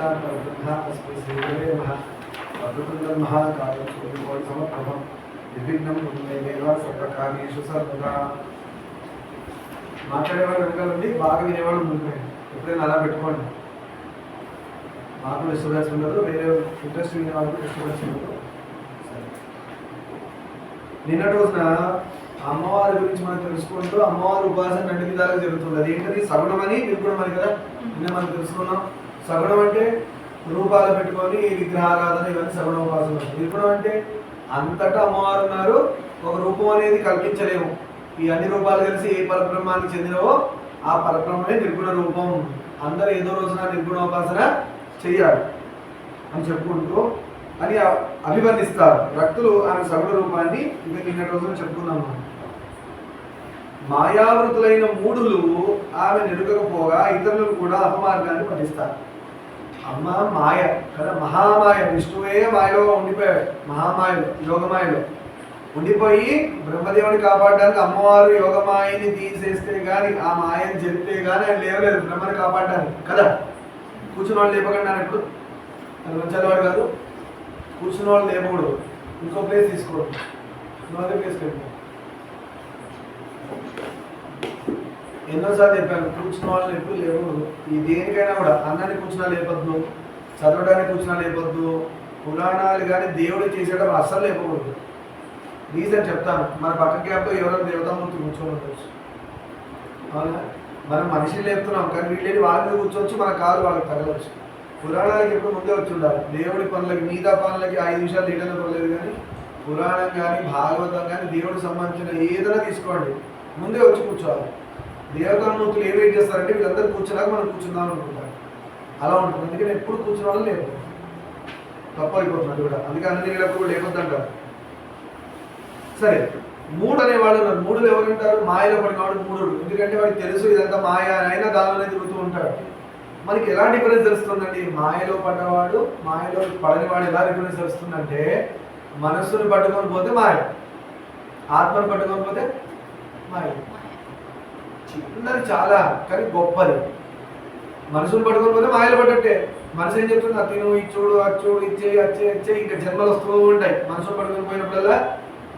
साक्षात् परब्रह्म तस्मै श्रीगुरवे नमः। वक्रतुण्डं महाकायं सूर्यकोटिसमप्रभं निर्विघ्नं कुरु देव सर्वकार्येषु सर्वदा। మాట్లాడేవాళ్ళు వెనకాలండి, బాగా వినేవాళ్ళు ముందుకు. ఎప్పుడైనా అలా పెట్టుకోండి. మాకు డిస్టర్బెన్స్ ఉండదు, వేరే ఇంట్రెస్ట్ వినే వాళ్ళకి డిస్టర్బెన్స్ ఉండదు. నిన్నటి రోజున అమ్మవారి గురించి మనం తెలుసుకుంటూ అమ్మవారి ఉపాసన రెండు విధాలుగా జరుగుతుంది. అదేంటది? సగుణం అని నిర్గుణం అని కదా నిన్న మనం తెలుసుకున్నాం. సగుణం అంటే రూపాలు పెట్టుకొని విగ్రహారాధన, ఇవన్నీ సగుణ ఉపాసన. నిర్గుణం అంటే అంతటా అమ్మవారు ఉన్నారు, ఒక రూపం అనేది కల్పించలేము. ఈ అన్ని రూపాలు కలిసి ఏ పరబ్రహ్మానికి చెందినవో ఆ పరబ్రహ్మమే నిర్గుణ రూపం. అందరూ ఏదో రోజున నిర్గుణోపాసన చెయ్యాలి అని చెప్పుకుంటూ అని అభివర్ణిస్తారు భక్తులు ఆమె సగుణ రూపాన్ని. ఇక నిన్నటి రోజున చెప్పుకున్నాము. మాయావృతులైన మూఢులు ఆమె నెరుగకపోగా ఇతరులను కూడా అపమార్గాన్ని పఠిస్తారు. అమ్మ మాయ కదా, మహామాయ. విష్ణువే మాయలో ఉండిపోయాడు, మహామాయలో యోగమాయలో ఉండిపోయి బ్రహ్మదేవుని కాపాడడానికి అమ్మవారు యోగమాయని తీసేస్తే కానీ, ఆ మాయని చెప్తే కానీ ఆయన లేవలేదు బ్రహ్మని కాపాడడానికి కదా. కూర్చున్న వాళ్ళు లేపకండి అని ఎప్పుడు అది మంచివాడు కాదు. కూర్చున్న వాళ్ళు లేపకూడదు, ఇంకో ప్లేస్ తీసుకోవడం, ఇంకొక ప్లేస్కి వెళ్ళిపో. ఎన్నోసార్లు చెప్పాను, కూర్చున్న వాళ్ళని ఎప్పుడు లేపకూడదు. ఈ దేనికైనా కూడా అన్నాన్ని కూర్చున్నా లేపద్దు, చదవడానికి కూర్చున్నా లేపద్దు, పురాణాలు కానీ దేవుడు చేసేటప్పుడు అస్సలు లేపకూడదు. రీజన్ చెప్తాను. మన పక్క గ్యాప్లో ఎవరైనా దేవతామూర్తి కూర్చొని ఉండొచ్చు, అవునా? మనం మనిషిని లేపుతున్నాం కానీ వీళ్ళేది వాళ్ళ మీద కూర్చోవచ్చు, మన కాలు వాళ్ళకి తగలవచ్చు. పురాణాలకి ఎప్పుడు ముందే వచ్చి ఉండాలి. దేవుడి పనులకి, మిగతా పనులకి 5 నిమిషాలు లేటనే పర్లేదు, కానీ పురాణం కానీ భాగవతం కానీ దేవుడికి సంబంధించిన ఏదైనా తీసుకోండి, ముందే వచ్చి కూర్చోవాలి. దేవతామూర్తులు ఏం వెయిట్ చేస్తారంటే వీళ్ళందరూ కూర్చున్నాక మనం కూర్చుందాం అనుకుంటారు. అలా ఉంటుంది. అందుకని ఎప్పుడు కూర్చున్న వాళ్ళు లేపు, తప్పు అయిపోతుంది కూడా. అందుకే అన్ని వీళ్ళప్పుడు లేకొద్దంటారు. సరే, మూడు అనేవాళ్ళు ఉన్నారు. మూడులు ఎవరంటారు? మాయలో పడినవాడు మూడు. ఎందుకంటే వాడికి తెలుసు ఇదంతా మాయ, అయినా దానిలోనే తిరుగుతూ ఉంటాడు. మనకి ఎలా డిఫరెన్స్ తెలుస్తుందండి? మాయలో పడ్డవాడు, మాయలో పడనివాడు ఎలా డిఫరెన్స్ తెలుస్తుందంటే, మనస్సును పట్టుకొని పోతే మాయ, ఆత్మను పట్టుకొని పోతే మాయ. చిన్నది చాలా, కానీ గొప్పది. మనసును పట్టుకొని పోతే మాయలు పడ్డట్టే. మనసు ఏం చెప్తుంది? అది తిను, ఇది చూడు, అది చూడు, ఇచ్చే అచ్చే ఇచ్చే, ఇంకా జన్మలు వస్తూ ఉంటాయి. మనసును పట్టుకొని పోయినప్పుడల్లా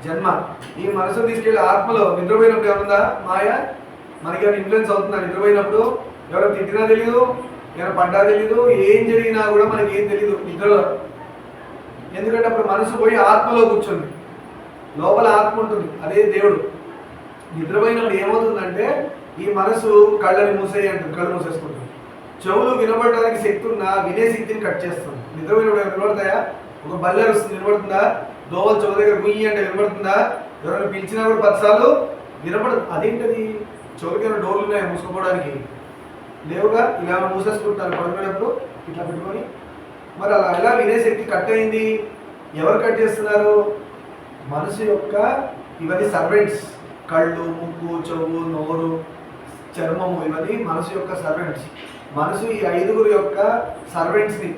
జన్మ. ఈ మనసును తీసుకెళ్ళి ఆత్మలో నిద్రపోయినప్పుడు ఏమన్నా మాయ మనకి ఏమైనా ఇన్ఫ్లుయెన్స్ అవుతుందా? నిద్రపోయినప్పుడు ఎవరైనా తిట్టినా తెలీదు, ఏమైనా పడ్డా తెలీదు, ఏం జరిగినా కూడా మనకి ఏం తెలీదు నిద్రలో. ఎందుకంటే అప్పుడు మనసు పోయి ఆత్మలో కూర్చుంది, లోపల ఆత్మ ఉంటుంది, అదే దేవుడు. నిద్రపోయినప్పుడు ఏమవుతుందంటే ఈ మనసు కళ్ళని మూసేయి అంటుంది, కళ్ళు మూసేసుకుంటుంది. చెవులు వినబడడానికి శక్తి ఉన్నా వినే శక్తిని కట్ చేస్తుంది. నిద్రపోయినప్పుడు వినబడతాయా? ఒక బల్లె వస్తుంది, వినబడుతుందా? దోవలు చెవు దగ్గర గుయ్యి అంటే వినబడుతుందా? ఎవరైనా పిలిచినా కూడా 10 సార్లు వినపడదు. అదేంటది? చెవులకైనా డోర్లు ఉన్నాయి మూసుకోవడానికి, లేవుగా. ఇలా మూసేసుకుంటున్నారు పడుకునేటప్పుడు ఇట్లా పెట్టుకొని. మరి అలా ఎలా వినే శక్తి కట్ అయింది? ఎవరు కట్ చేస్తున్నారు? మనసు యొక్క ఇవన్నీ సర్వెంట్స్. కళ్ళు, ముక్కు, చెవు, నోరు, చర్మము, ఇవన్నీ మనసు యొక్క సర్వెంట్స్. మనసు ఈ 5గురు యొక్క సర్వెంట్స్ని,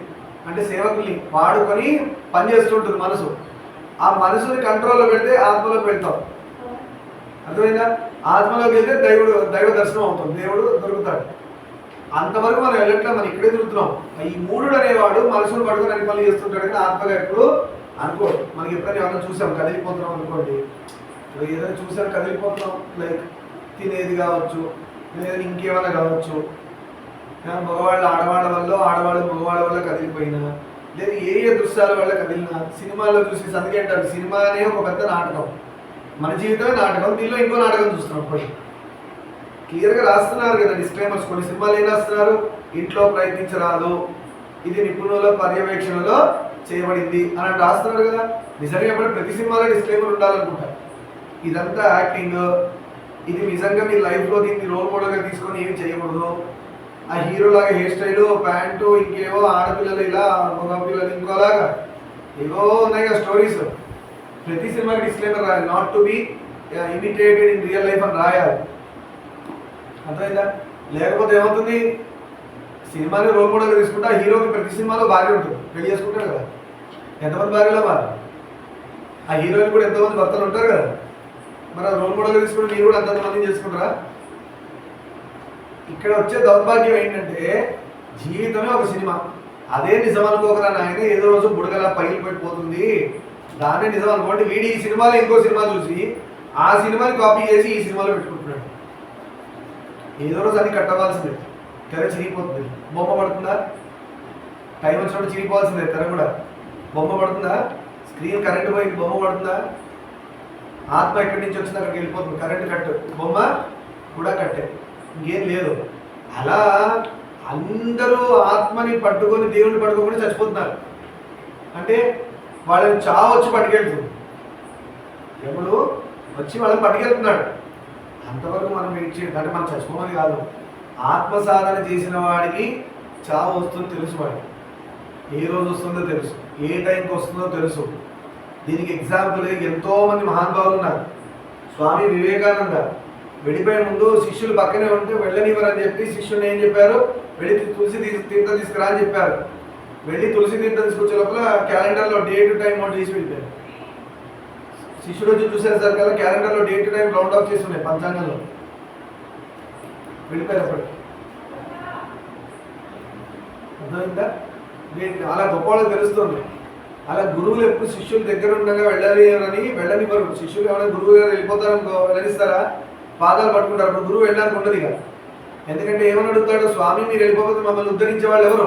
అంటే సేవకుల్ని వాడుకొని పనిచేస్తుంటుంది మనసు. ఆ మనసుని కంట్రోల్లో పెడితే ఆత్మలోకి వెళ్తాం. అర్థమైందా? ఆత్మలోకి వెళ్తే దైవ దర్శనం అవుతుంది, దేవుడు దొరుకుతాడు. అంతవరకు మనం వెళ్ళట్లా, మనం ఇక్కడే తిరుగుతున్నాం. ఈ మూఢుడు అనేవాడు మనసును పడుకొని అన్ని పనులు చేస్తుంటాడు, కానీ ఆత్మగా ఎప్పుడు అనుకోడు. మనకి ఎప్పుడైనా ఏమైనా చూసాం కదిలిపోతున్నాం అనుకోండి, ఏదైనా చూసాం కదిలిపోతున్నాం, లైక్ తినేది కావచ్చు, లేదా ఇంకేమైనా కావచ్చు, మగవాళ్ళు ఆడవాళ్ళ వల్ల, ఆడవాళ్ళు మగవాళ్ళ వల్ల కదిలిపోయినా, లేదా ఏ దృశ్యాల వల్ల కదిలినా, సినిమాలో చూసి అందుకే అంటారు సినిమా అనే ఒక పెద్ద నాటకం. మన జీవితమే నాటకం, దీనిలో ఇంకో నాటకం చూస్తున్నాం. ఇప్పుడు క్లియర్గా రాస్తున్నారు కదా డిస్క్లైమర్స్. కొన్ని సినిమాలు ఏం రాస్తున్నారు? ఇంట్లో ప్రయత్నించరాదు, ఇది నిపుణుల పర్యవేక్షణలో చేయబడింది అని రాస్తున్నారు కదా. నిజంగా ప్రతి సినిమాలో డిస్క్లైమర్ ఉండాలనుకుంటారు. ఇదంతా యాక్టింగ్, ఇది నిజంగా మీ లైఫ్లో దీన్ని రోల్ మోడల్గా తీసుకొని ఏమి చేయకూడదు. ఆ హీరోలాగా హెయిర్ స్టైలు, ప్యాంటు, ఇంకేవో ఆడపిల్లలు ఇలా, మగ పిల్లలు ఇంకోలాగా ఏవో ఉన్నాయి కదా స్టోరీస్. ప్రతి సినిమాకి డిస్క్లైమర్ రాయాలి, not to be imitated in real life అని రాయాలి. అర్థమైందా? లేకపోతే ఏమవుతుంది? సినిమాని రోల్ మోడల్గా తీసుకుంటే ఆ హీరోకి ప్రతి సినిమాలో భార్య ఉంటుంది, పెళ్లి చేసుకుంటారు కదా. ఎంతమంది భార్యలో భార్య? ఆ హీరోయిన్ కూడా ఎంతమంది భర్తలు ఉంటారు కదా. మరి ఆ రోల్ మోడల్గా తీసుకుంటే మీరు కూడా అంతమంది చేసుకుంటారా? ఇక్కడ వచ్చే దౌర్భాగ్యం ఏంటంటే జీవితమే ఒక సినిమా. అదే నిజం అనుకోకరా నాయన, ఏదో రోజు బుడగలా పగిలిపోయిపోతుంది, దాన్నే నిజం అనుకోండి. వీడి ఈ సినిమాలో ఇంకో సినిమా చూసి ఆ సినిమాని కాపీ చేసి ఈ సినిమాలో పెట్టుకుంటున్నాడు. ఏదో రోజు అన్ని కట్టవలసిందే. తెర చిరిగిపోతుంది, బొమ్మ పడుతుందా? టైం వచ్చినప్పుడు చిరిగిపోవాల్సిందే తెర కూడా. బొమ్మ పడుతుందా? స్క్రీన్ కరెంట్ పోయి బొమ్మ పడుతుందా? ఆత్మ ఎక్కడి నుంచి వచ్చింది అక్కడికి వెళ్ళిపోతుంది, కరెంట్ కట్టు, బొమ్మ కూడా కట్టే, ఇంకేం లేదు. అలా అందరూ ఆత్మని పట్టుకొని దేవుడిని పట్టుకొని చచ్చిపోతున్నారు. అంటే వాళ్ళని చావు వచ్చి పట్టుకెళ్తుంది, ఎప్పుడు వచ్చి వాళ్ళని పట్టుకెళ్తున్నాడు. అంతవరకు మనం వెయిట్ చేయాలి. అంటే మనం చచ్చిపోమని కాదు, ఆత్మసాధన చేసిన వాడికి చావు వస్తుందో తెలుసు, వాడికి ఏ రోజు వస్తుందో తెలుసు, ఏ టైంకి వస్తుందో తెలుసు. దీనికి ఎగ్జాంపుల్ ఎంతోమంది మహానుభావులు ఉన్నారు. స్వామి వివేకానంద వెళ్ళిపోయే ముందు శిష్యులు పక్కనే ఉంటే వెళ్ళనివ్వరని చెప్పి శిష్యుని ఏం చెప్పారు, వెళ్ళి తులసి తీర్థం తీసుకురా అని చెప్పారు. వెళ్ళి తులసి తీర్థం తీసుకొచ్చే లోపల క్యాలెండర్లో డేట్ టైం తీసి వెళ్ళిపోయారు. శిష్యుడు వచ్చి చూసేసరి కదా క్యాలెండర్లో డేట్ టైం రౌండ్ ఆఫ్ చేసి ఉన్నాయి పంచాంగంలో, వెళ్ళిపోయారు. అప్పుడు అర్థమైందా? అలా గొప్ప వాళ్ళకి తెలుస్తుంది. అలా గురువులు ఎప్పుడు శిష్యుల దగ్గర ఉండగా వెళ్ళాలి అని వెళ్ళనివ్వరు. శిష్యులు ఏమైనా గురువు గారు వెళ్ళిపోతారనుకో వెళ్ళనిస్తారా? పాదాలు పట్టుకుంటారు. అప్పుడు గురువు వెళ్ళడానికి ఉండదు ఇక. ఎందుకంటే ఏమని అడుగుతాడు, స్వామి మీరు వెళ్ళిపోతే మమ్మల్ని ఉద్ధరించే వాళ్ళు ఎవరు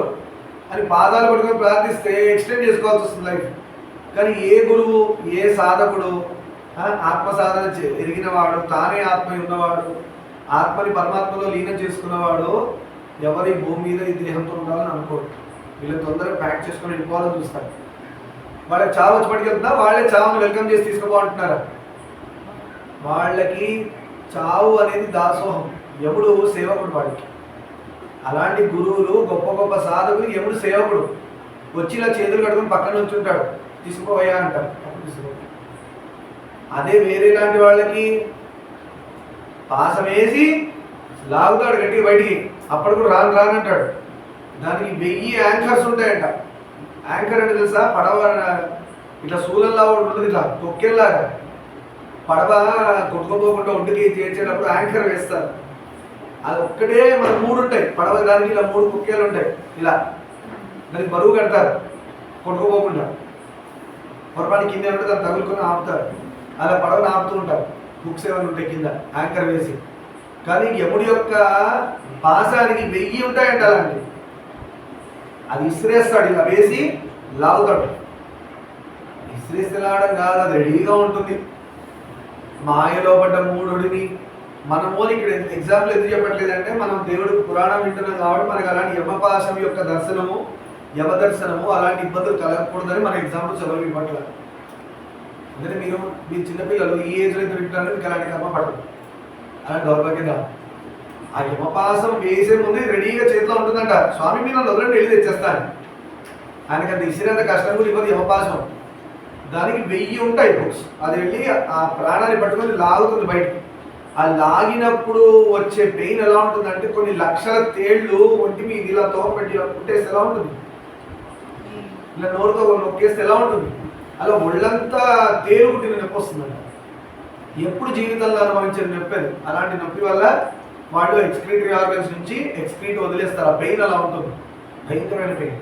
అని పాదాలు పట్టుకొని ప్రార్థిస్తే ఎక్స్టెండ్ చేసుకోవాల్సి వస్తుంది లైఫ్. కానీ ఏ గురువు, ఏ సాధకుడు ఆత్మ సాధన ఎరిగినవాడు, తానే ఆత్మ ఉన్నవాడు, ఆత్మని పరమాత్మలో లీనం చేసుకున్నవాడు ఎవరి భూమి మీద ఈ దేహంతో ఉండాలని అనుకోడు. వీళ్ళు తొందరగా ప్యాక్ చేసుకొని వెళ్ళిపోవాలని చూస్తారు. వాళ్ళకి చావు వచ్చి పట్టుకెళ్తున్నా, వాళ్ళే చావును వెల్కమ్ చేసి తీసుకుపోంటున్నారు. వాళ్ళకి చావు అనేది దాసోహం, యముడు సేవకుడు వాడికి. అలాంటి గురువులు, గొప్ప గొప్ప సాధకులు, యముడు సేవకుడు. వచ్చి ఇలా చేతులు కట్టుకుని పక్కన నుంచి ఉంటాడు, తీసుకుపోయా అంటారు, అప్పుడు తీసుకో. అదే వేరే లాంటి వాళ్ళకి పాసం వేసి లాగుతాడు గట్టిగా బయటికి, అప్పుడు కూడా రాను రానంటాడు. దానికి 1000 యాంకర్స్ ఉంటాయంట. యాంకర్ అంటే తెలుసా? పడవ ఇట్లా సూలంలా ఉంటుంది, ఇట్లా తొక్కేలాగా పడవ కొట్టుకోపోకుండా ఒడ్డుకి చేర్చేటప్పుడు యాంకర్ వేస్తారు. అది ఒక్కటే మన 3 ఉంటాయి పడవ, దానికి ఇలా 3 కుక్కేలు ఉంటాయి, ఇలా దానికి బరువు కడతారు కొట్టుకోపోకుండా. పొరపాటు కింద ఉంటే దాన్ని తగులుకొని ఆపుతారు. అలా పడవని ఆపుతూ ఉంటారు. బుక్స్ ఏమైనా ఉంటాయి కింద యాంకర్ వేసి. కానీ యముడి యొక్క పాసానికి 1000 ఉంటాయంట అలాంటి. అది ఇసిరేస్తాడు, ఇలా వేసి లాగుతాడు. ఇసిరేస్తే లాగడం కాదు, అది రెడీగా ఉంటుంది. మాయలో పడ్డ మూఢుడిని మనము ఇక్కడ ఎగ్జాంపుల్ ఎందుకు చెప్పట్లేదంటే, మనం దేవుడు పురాణం వింటున్నాం కాబట్టి మనకు అలాంటి యమపాశం యొక్క దర్శనము, యమదర్శనము అలాంటి ఇబ్బందులు కలగకూడదని మన ఎగ్జాంపుల్స్ ఎవరికి ఇవ్వట్లేదు. అందుకని మీ చిన్నపిల్లలు ఈ ఏజ్లో ఇద్దరు వింటున్నారు, మీకు అలాంటి కర్మ పడదు, అలాంటి దౌర్భాగ్యంగా. ఆ యమపాసం వేసే ముందు రెడీగా చేతిలో ఉంటుందంట. స్వామి మీరు వదలండి వెళ్ళి తెచ్చేస్తాను. ఆయనకి అంత ఇసిరేంత కష్టం కూడా ఇవ్వదు యమపాసం. దానికి 1000 ఉంటాయి బుక్స్. అది వెళ్ళి ఆ ప్రాణాన్ని పట్టుకొని లాగుతుంది బయటికి. ఆ లాగినప్పుడు వచ్చే పెయిన్ ఎలా ఉంటుందంటే, కొన్ని లక్షల తేళ్లు ఒంటి మీద ఇలా తోపెట్టి ఇలా పుట్టేస్తే ఎలా ఉంటుంది, ఇలా నోరుతో నొక్కేస్తే ఎలా ఉంటుంది, అలా ఒళ్ళంతా తేలు పుట్టిన నొప్పి వస్తుందంట. ఎప్పుడు జీవితంలో అనుభవించిన నొప్పి అది. అలాంటి నొప్పి వల్ల వాళ్ళు ఎక్స్క్రీటరీ ఆర్గన్స్ నుంచి ఎక్స్క్రీట్ వదిలేస్తారు. ఆ పెయిన్ అలా ఉంటుంది, భయంకరమైన పెయిన్.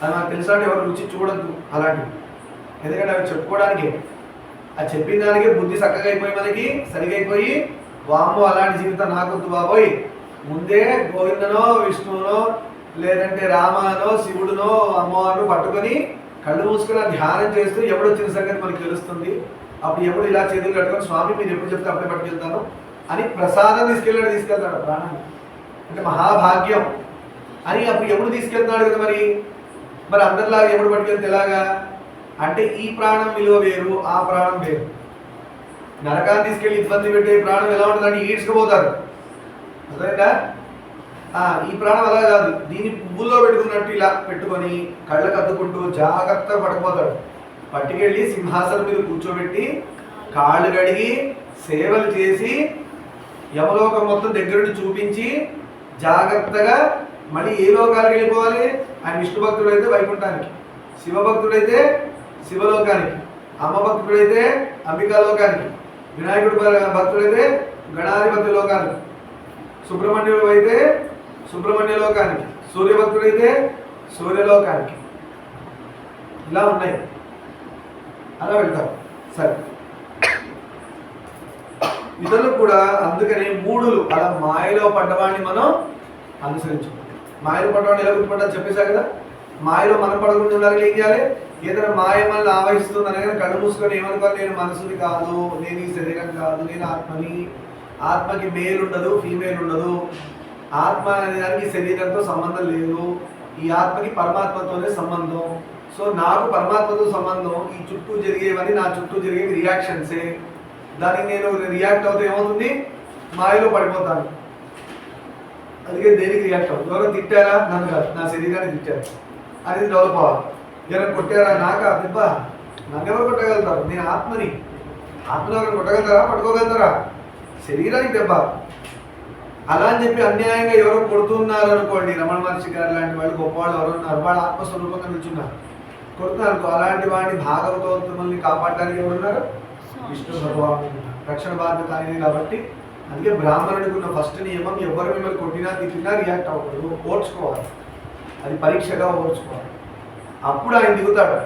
అది నాకు తెలుసా అంటే ఎవరు రుచి చూడద్దు అలాంటివి. ఎందుకంటే అవి చెప్పుకోవడానికి, అది చెప్పిన దానికి బుద్ధి చక్కగా అయిపోయి మనకి సరిగా అయిపోయి, వామ్మో అలాంటి జీవితం నాకొద్దు బాబోయ్, ముందే గోవిందనో విష్ణువునో లేదంటే రామానో శివుడునో అమ్మవారినో పట్టుకొని కళ్ళు మూసుకొని ధ్యానం చేస్తూ ఎప్పుడు వచ్చిన సంగతి మనకి తెలుస్తుంది. అప్పుడు ఎప్పుడు ఇలా చేతులు కట్టుకొని స్వామి మీరు ఎప్పుడు చెప్తే అప్పుడే పట్టుకెళ్తాను అని ప్రసాదం తీసుకెళ్తాడు ప్రాణాన్ని. అంటే మహాభాగ్యం అని అప్పుడు ఎప్పుడు తీసుకెళ్తున్నాడు కదా. మరి అందరిలాగా ఎప్పుడు పట్టుకెళ్తే ఎలాగా అంటే, ఈ ప్రాణం విలువ వేరు, ఆ ప్రాణం వేరు. నరకాన్ని తీసుకెళ్ళి ఇబ్బంది పెట్టే ప్రాణం ఎలా ఉంటుందంటే ఈడ్చుకుపోతారు, అర్థమైందా? ఈ ప్రాణం అలా కాదు, దీన్ని పువ్వుల్లో పెట్టుకున్నట్టు ఇలా పెట్టుకొని కళ్ళకు అద్దుకుంటూ జాగ్రత్తగా పట్టుకుపోతాడు. పట్టుకెళ్ళి సింహాసనం మీద కూర్చోబెట్టి కాళ్ళు కడిగి సేవలు చేసి యమలోకం మొత్తం దగ్గరుండి చూపించి జాగ్రత్తగా మళ్ళీ ఏ లోకానికి వెళ్ళిపోవాలి. ఆయన విష్ణు భక్తుడు అయితే వైకుంఠానికి, శివభక్తుడైతే శివలోకానికి, అమ్మ భక్తుడైతే అంబికా లోకానికి, వినాయకుడు భక్తుడైతే గణాధిపతి లోకానికి, సుబ్రహ్మణ్యుడు అయితే సుబ్రహ్మణ్య లోకానికి, సూర్యభక్తుడైతే సూర్యలోకానికి, ఇలా ఉన్నాయి. అలా వెళ్తారు. సరే, ఇతరులు కూడా అందుకని మూడులు అలా మాయలో పడ్డవాడిని మనం అనుసరించాలి. మాయలో పడ్డవాడిని ఎలా గుర్తుపట్టాలి చెప్పేశా కదా. మాయలో మనం పడకుండా ఉండాలి. ఏం చేయాలి? ఏదైనా మాయ మనల్ని ఆవహిస్తుంది అనగా కళ్ళు మూసుకొని ఏమనుకోవాలి, నేను మనసుని కాదు, నేను ఈ శరీరం కాదు, నేను ఆత్మని. ఆత్మకి మేల్ ఉండదు, ఫీమేల్ ఉండదు. ఆత్మ అనే దానికి శరీరంతో సంబంధం లేదు. ఈ ఆత్మకి పరమాత్మతోనే సంబంధం. సో నాకు పరమాత్మతో సంబంధం. ఈ చుట్టూ జరిగేవని నా చుట్టూ జరిగేవి రియాక్షన్సే. దానికి నేను రియాక్ట్ అవుతే ఏమవుతుంది? మాయలో పడిపోతాను. అందుకే దేనికి రియాక్ట్ అవుతుంది? ఎవరో తిట్టారా? నన్ను కాదు, నా శరీరాన్ని తిట్టారు అనేది డెవలప్ అవ్వాలి. ఎవరైనా కొట్టారా? నాకా దెబ్బ? నన్ను ఎవరు కొట్టగలుగుతారు? నేను ఆత్మని. ఆత్మలో ఎవరు కొట్టగలుగుతారా? పట్టుకోగలుగుతారా? శరీరానికి దెబ్బ. అలా అని చెప్పి అన్యాయంగా ఎవరో కొడుతున్నారు అనుకోండి, రమణ మహర్షి గారు లాంటి వాళ్ళు గొప్పవాళ్ళు ఎవరు ఉన్నారు, వాళ్ళు ఆత్మస్వరూపంగా నిల్చున్నారు, కొడుతున్నారు అనుకో, అలాంటి వాడిని భాగవతోత్తముల్ని కాపాడడానికి ఎవరున్నారు? విష్ణు భగవానుడు. రక్షణ బాధ్యత అనేది కాబట్టి అందుకే బ్రాహ్మణుడికి ఉన్న ఫస్ట్ నియమం, ఎవరు మిమ్మల్ని కొట్టినా తిట్టినా రియాక్ట్ అవ్వకూడదు, ఓర్చుకోవాలి. అది పరీక్షగా ఓర్చుకోవాలి. అప్పుడు ఆయన దిగుతాడు.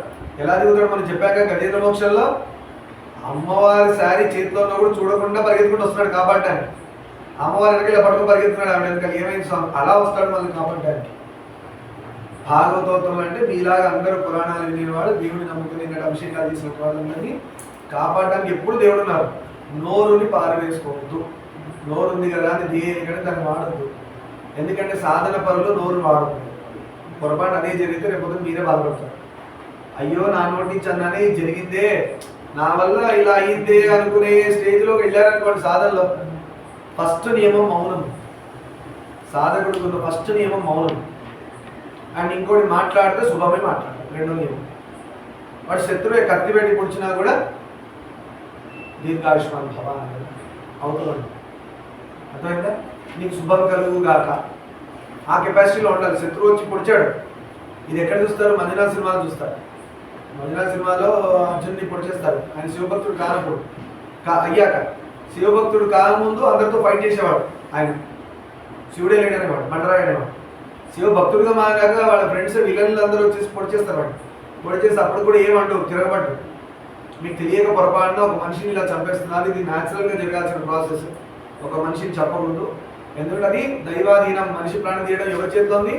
ఎలా దిగుతాడు మనం చెప్పాక, గజేంద్ర మోక్షంలో అమ్మవారి శారీ చేతిలో ఉన్న కూడా చూడకుండా పరిగెత్తుకుంటూ వస్తున్నాడు కాపాడటానికి. అమ్మవారి వెనక ఇలా పట్టుకు పరిగెత్తున్నాడు, ఆవిడ వెనక ఏమైంది స్వామి, అలా వస్తాడు మనల్ని కాపాడటానికి. భాగవతోత్తములు అంటే మీలాగా అందరూ పురాణాలు విని వాడు, దేవుడిని నమ్ముకుని అభిషేకాలు చేసిన వాళ్ళందరినీ కాపాడడానికి ఎప్పుడు దేవుడు ఉన్నారు. నోరుని పారవేసుకోవద్దు. నోరు ఉంది కదా అని దేనికంటే దాన్ని వాడద్దు. ఎందుకంటే సాధన పనులు నోరు వాడద్దు. పొరపాటు అదే జరిగితే రేపు మీరే బాధపడతారు. అయ్యో నా నోటి నుంచి అన్నానే జరిగిందే, నా వల్ల ఇలా అయిందే అనుకునే స్టేజ్లోకి వెళ్ళారనుకోండి. సాధనలో ఫస్ట్ నియమం మౌనం. సాధకుడికి ఉన్న ఫస్ట్ నియమం మౌనం. అండ్ ఇంకోటి మాట్లాడితే శుభమే మాట్లాడాలి, రెండో నియమం. వాడు శత్రువు కత్తి పెట్టి పొడిచినా కూడా దీర్ఘాయుష్మాన్ భవ అవుతుంది. అర్థమైందా? నీకు శుభం కలుగు గాక, ఆ కెపాసిటీలో ఉండాలి. శత్రువు వచ్చి పొడిచాడు, ఇది ఎక్కడ చూస్తారు? మంజునాథ్ సినిమాలో చూస్తారు. మంజునాథ్ సినిమాలో అర్జున్ని పొడిచేస్తారు. ఆయన శివభక్తుడు కానప్పుడు అయ్యాక, శివభక్తుడు కాకముందు అందరితో ఫైట్ చేసేవాడు ఆయన. శివుడే లేడనేవాడు, మండరాయనేవాడు. శివభక్తుడిగా మారాక వాళ్ళ ఫ్రెండ్స్ విలన్లు అందరూ వచ్చేసి పొడిచేస్తారు. వాడు పొడిచేసి అప్పుడు కూడా ఏమంటూ తిరగబడ్డు. మీకు తెలియక పొరపాటున ఒక మనిషిని ఇలా చంపేస్తున్నారు, ఇది న్యాచురల్గా జరగాల్సిన ప్రాసెస్. ఒక మనిషిని చెప్పకూడదు, ఎందుకంటే అది దైవాధీనం. మనిషి ప్రాణం తీయడం ఎవరి చేతిలో ఉంది?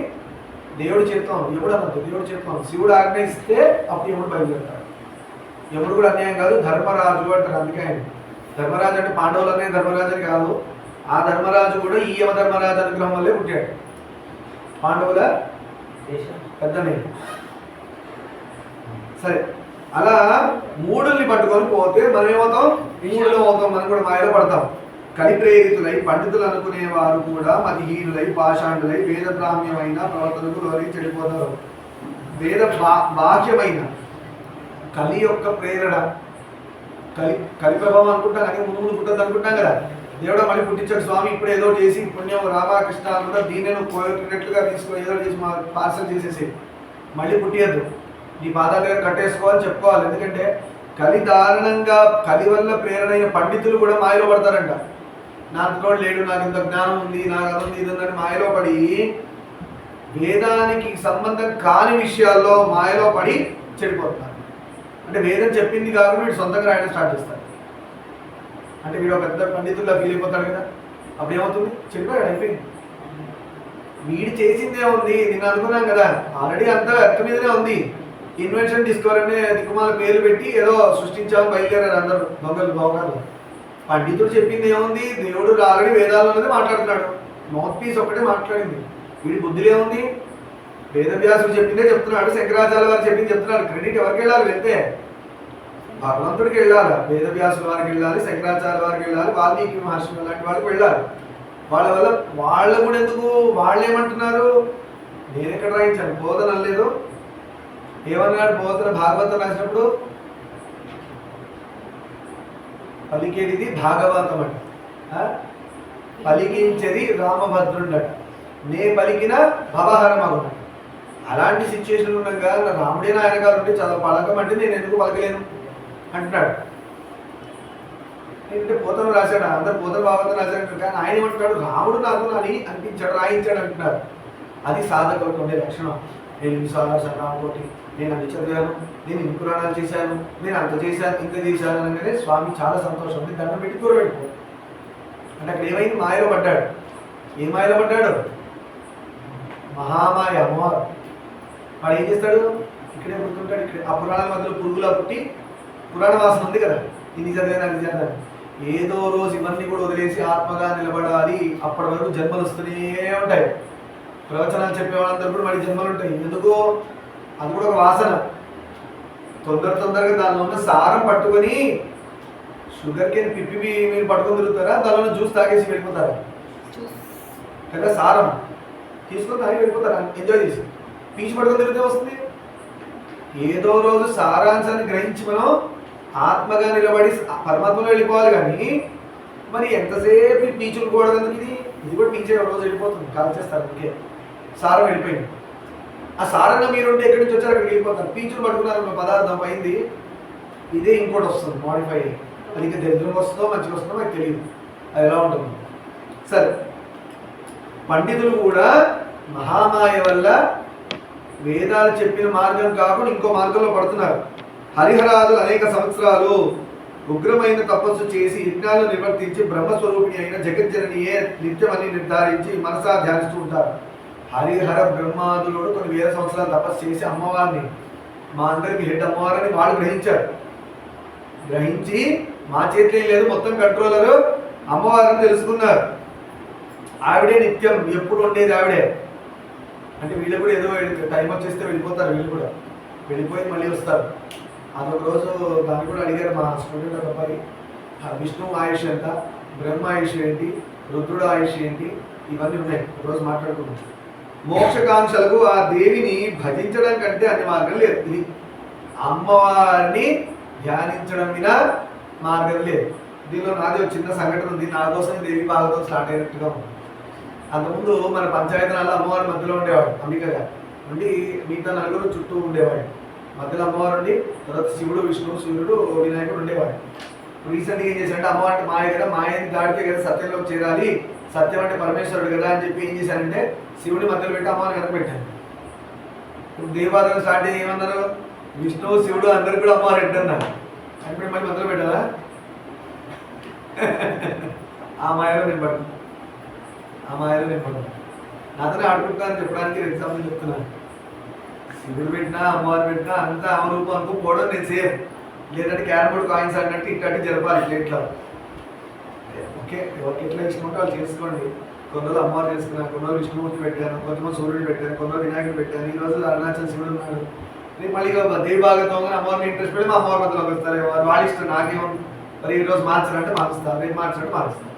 దేవుడి చేతిలో ఉంది. ఎప్పుడు అనద్దు, దేవుడి చేతిలో ఉంది. శివుడు ఆజ్ఞయిస్తే అప్పుడు యముడు బయలుదేరుతాడు. యముడు కూడా అన్యాయం కాదు, ధర్మరాజు అంటారు. అందుకే ఆయన ధర్మరాజు అంటే పాండవులనే ధర్మరాజు అని కాదు. ఆ ధర్మరాజు కూడా ఈ యమధర్మరాజు అనుగ్రహం వల్లే పుట్టాడు. పాండవుల పెద్దనే. సరే, అలా మూడుల్ని పట్టుకొని పోతే మనం ఏమవుతాం? మూడులో అవుతాం. మనం కూడా మాయలో పడతాం. కలిప్రేరితులై పండితులు అనుకునేవారు కూడా మతిహీనులై పాషాండులై వేద బ్రాహ్మ్యమైన ప్రవర్తనకు లోని చెడిపోతారు. వేద బాహ్యమైన కలి యొక్క ప్రేరణ, కలి ప్రభావం అనుకుంటాం. కానీ ముందు పుట్టదు అనుకుంటాం కదా. దేవుడు మళ్ళీ పుట్టించాడు స్వామి, ఇప్పుడు ఏదో చేసి పుణ్యం రామకృష్ణ అనుకుంటా, దీన్ని నువ్వు పోయినట్లుగా తీసుకొని ఏదో చేసి మా పార్సల్ చేసేసి మళ్ళీ పుట్టియద్దు, నీ పాదాల దగ్గర కట్టేసుకోవాలని చెప్పుకోవాలి. ఎందుకంటే కలి దారుణంగా, కలి వల్ల ప్రేరణ అయిన పండితులు కూడా మాయలో పడతారంట. నాకు లేడు, నాకు ఇంత జ్ఞానం ఉంది, నాకు అది ఉంది, ఇది ఉందని మాయలో పడి, వేదానికి సంబంధం కాని విషయాల్లో మాయలో పడి చెడిపోతున్నారు. అంటే వేదం చెప్పింది కాకుండా వీడు సొంతంగా రాయడం స్టార్ట్ చేస్తాడు. అంటే వీడు పెద్ద పండితుల్లా ఫీల్ అయిపోతాడు కదా. అప్పుడు ఏమవుతుంది? చెడిపోయాడు, అయిపోయింది. వీడు చేసిందే ఉంది. నేను అనుకున్నాం కదా, ఆల్రెడీ అంతా ఎక్క మీదనే ఉంది. ఇన్వెన్షన్ డిస్కవర్ అనే దిక్కుమాల పేర్లు పెట్టి ఏదో సృష్టించాము, బయలుదేరారు అందరూ దొంగలు బాగున్నారు. పండితుడు చెప్పింది ఏముంది? దేవుడు ఆల్రెడీ వేదాల్లోనే మాట్లాడుతున్నాడు. మౌత్ పీస్ ఒక్కటే మాట్లాడింది. వీడి బుద్ధిలో ఏముంది? వేదవ్యాసుడు చెప్పిందే చెప్తున్నాడు, శంకరాచార్య వారు చెప్పింది చెప్తున్నాడు. క్రెడిట్ ఎవరికి వెళ్ళాలి? వెళ్తే భగవంతుడికి వెళ్ళాలి. వేదవ్యాసుల వారికి వెళ్ళాలి, శంకరాచార్య వారికి వెళ్ళాలి, వాల్మీకి మహర్షి లాంటి వాళ్ళకి వెళ్ళాలి. వాళ్ళ వల్ల వాళ్ళు కూడా ఎందుకు? వాళ్ళు ఏమంటున్నారు? నేను ఎక్కడ రాయించాను? బోధన అనలేదు. ఏమన్నాడు? బోధన భాగవతం రాసినప్పుడు పలికేది భాగవతం అంట, పలికించేది రామభద్రుండట, నే పలికిన భవహరమగుట. అలాంటి సిచ్యువేషన్ ఉండగా రాముడే నాయన గారు ఉంటే చదువు పలకమంటే నేను ఎందుకు పలకలేను అంటున్నాడు. ఏంటంటే పోతను రాశాడు, అందరు పోతన భాగవతం రాశాడు. కానీ ఆయన ఏమంటున్నాడు? రాముడు నాకు అని అనిపించాడు, రాయించాడు అంటున్నారు. అది సాధకులకు ఉండే లక్షణం. నేను ఇన్నిసార్లు రామకోటి, నేను అన్ని చదివాను, నేను ఇన్ని పురాణాలు చేశాను, నేను అంత చేశాను, ఇంత చేశాను అనగానే స్వామి చాలా సంతోషం ఉంది, దండం పెట్టి కూర పెట్టుకో అంటే అక్కడ ఏమైంది? మాయలో పడ్డాడు. ఏ మాయలో పడ్డాడు? మహామాయ అమ్మవారు. వాడు ఏం చేస్తాడు? ఇక్కడే పుడుతుంటాడు, ఇక్కడే ఆ పురాణాల మధ్యలో పురుగులా పుట్టి పురాణ వాసన ఉంది కదా, ఇది చదివాను అది చదివాను, ఏదో రోజు ఇవన్నీ కూడా వదిలేసి ఆత్మగా నిలబడాలి. అప్పటి వరకు జన్మలు వస్తూనే ఉంటాయి. ప్రవచనాలు చెప్పే వాళ్ళందరూ కూడా మళ్ళీ జన్మలు ఉంటాయి. ఎందుకు? అది కూడా ఒక వాసన. తొందరగా దానిలో ఉన్న సారం పట్టుకొని, షుగర్ కేన్ పిప్పి మీరు పట్టుకొని తిరుగుతారా, దానిలో జ్యూస్ తాగేసి వెళ్ళిపోతారా? కదా, సారం తీసుకొని తాగి వెళ్ళిపోతారా ఎంజాయ్ చేసి. పీచు పట్టుకొని తిరిగితే వస్తుంది. ఏదో రోజు సారాంశాన్ని గ్రహించి మనం ఆత్మగా నిలబడి పరమాత్మలో వెళ్ళిపోవాలి. కానీ మరి ఎంతసేపు పీచులు కూడదు, ఇది కూడా పీచే రోజు వెళ్ళిపోతుంది, కాల్ చేస్తారు. ఓకే, సారం వెళ్ళిపోయింది. ఆ సారంగా మీరుంటే ఎక్కడి నుంచి వచ్చారు అక్కడికి వెళ్ళిపోతారు. పీచులు పట్టుకున్నారు, పదార్థం అయింది, ఇదే ఇంకోటి వస్తుంది మాడిఫై. అది ఇంకా దరిద్రంగా వస్తుందో మంచిగా వస్తుందో నాకు తెలియదు, అది ఎలా ఉంటుంది. సరే, పండితులు కూడా మహామాయ వల్ల వేదాలు చెప్పిన మార్గం కాకుండా ఇంకో మార్గంలో పడుతున్నారు. హరిహరాదులు అనేక సంవత్సరాలు ఉగ్రమైన తపస్సు చేసి యజ్ఞాలను నిర్వర్తించి బ్రహ్మస్వరూపిణి అయిన జగజ్జననియే నిత్యమని నిర్ధారించి మనసా ధ్యానిస్తూ ఉంటారు. హరిహర బ్రహ్మాదులు కొన్ని వేల సంవత్సరాలు తపస్సు చేసి అమ్మవారిని, మా అందరికి హెడ్ అమ్మవారిని వాళ్ళు గ్రహించి మా చేతిలో ఏం లేదు, మొత్తం కంట్రోలరు అమ్మవారిని తెలుసుకున్నారు. ఆవిడే నిత్యం, ఎప్పుడు ఉండేది ఆవిడే. అంటే వీళ్ళు కూడా ఏదో టైం వచ్చేస్తే వెళ్ళిపోతారు, వీళ్ళు కూడా వెళ్ళిపోయి మళ్ళీ వస్తారు. అదొక రోజు దాన్ని కూడా అడిగారు మా స్టూడెంట్ ఒక అబ్బాయి, విష్ణువు ఆయుష్ ఎంత, బ్రహ్మ ఆయుష్ ఏంటి, రుద్రుడు ఆయుష్ ఏంటి, ఇవన్నీ ఉన్నాయి. ఒకరోజు మాట్లాడుకున్నాం. మోక్షకాంక్షలకు ఆ దేవిని భజించడం కంటే అన్ని మార్గం లేదు. ఇది అమ్మవారిని ధ్యానించడం వినా మార్గం లేదు. దీనిలో నాది ఒక చిన్న సంఘటన ఉంది. నా కోసం దేవి బాధతో స్టార్ట్ అయినట్టుగా ఉంది. అంతకుముందు మన పంచాయతీరాల్లో అమ్మవారి మధ్యలో ఉండేవాడు, అంబికగా ఉండి మిగతా నలుగురు చుట్టూ ఉండేవాడు. మధ్యలో అమ్మవారు ఉండి, తర్వాత శివుడు, విష్ణువు, సూర్యుడు, వినాయకుడు ఉండేవాడు. రీసెంట్గా ఏం చేశాడంటే, అమ్మవారి మాయ కదా, మాయని దాడితే కదా సత్యంలోకి చేరాలి, సత్యం అంటే పరమేశ్వరుడు కదా అని చెప్పి ఏం చేశానంటే శివుడి మధ్యలో పెట్టి అమ్మవారిని కనుక పెట్టాను. దేవాలయం స్టార్ట్ అయ్యి ఏమన్నారు, విష్ణువు, శివుడు అందరు కూడా అమ్మవారు ఎట్టన్నారు. అంటే మళ్ళీ మధ్యలో పెట్టాలా? ఆ మాయలో నేను పడుతున్నాను, నాతోనే ఆడుకుంటానని చెప్పడానికి ఎగ్జాంపుల్ చెప్తున్నాను. శివుడు పెట్టినా అమ్మవారు పెట్టినా అంతా అమరూపం అనుకోపోవడం నేను సేఫ్. లేదంటే క్యారమ్ బోర్డ్ కాయిన్స్ అన్నట్టు ఇట్లాంటి జరపాలి ప్లేట్లో. ఓకే, ఎవరికి ఎట్లా ఇష్టం ఉంటే వాళ్ళు చేసుకోండి. కొన్ని రోజులు అమ్మవారు చేసుకున్నాను, కొన్ని రోజులు విష్ణుమూర్తి పెట్టాను, కొంతమంది సూర్యుడు పెట్టాను, కొన్ని రోజులు వినాయకుడు పెట్టాను, ఈ రోజు అరుణాచల్ శివుడు ఉన్నాడు. నేను మళ్ళీ దేవి భాగంతో అమ్మవారిని ఇంట్రెస్ట్ పెట్టి మా అమ్మవారి మధ్యలోకి వస్తారు. వాళ్ళ ఇష్టం, నాకేమో మరి ఈరోజు మార్చాలంటే మారుస్తారు, రేపు మార్చాలంటే మారుస్తారు.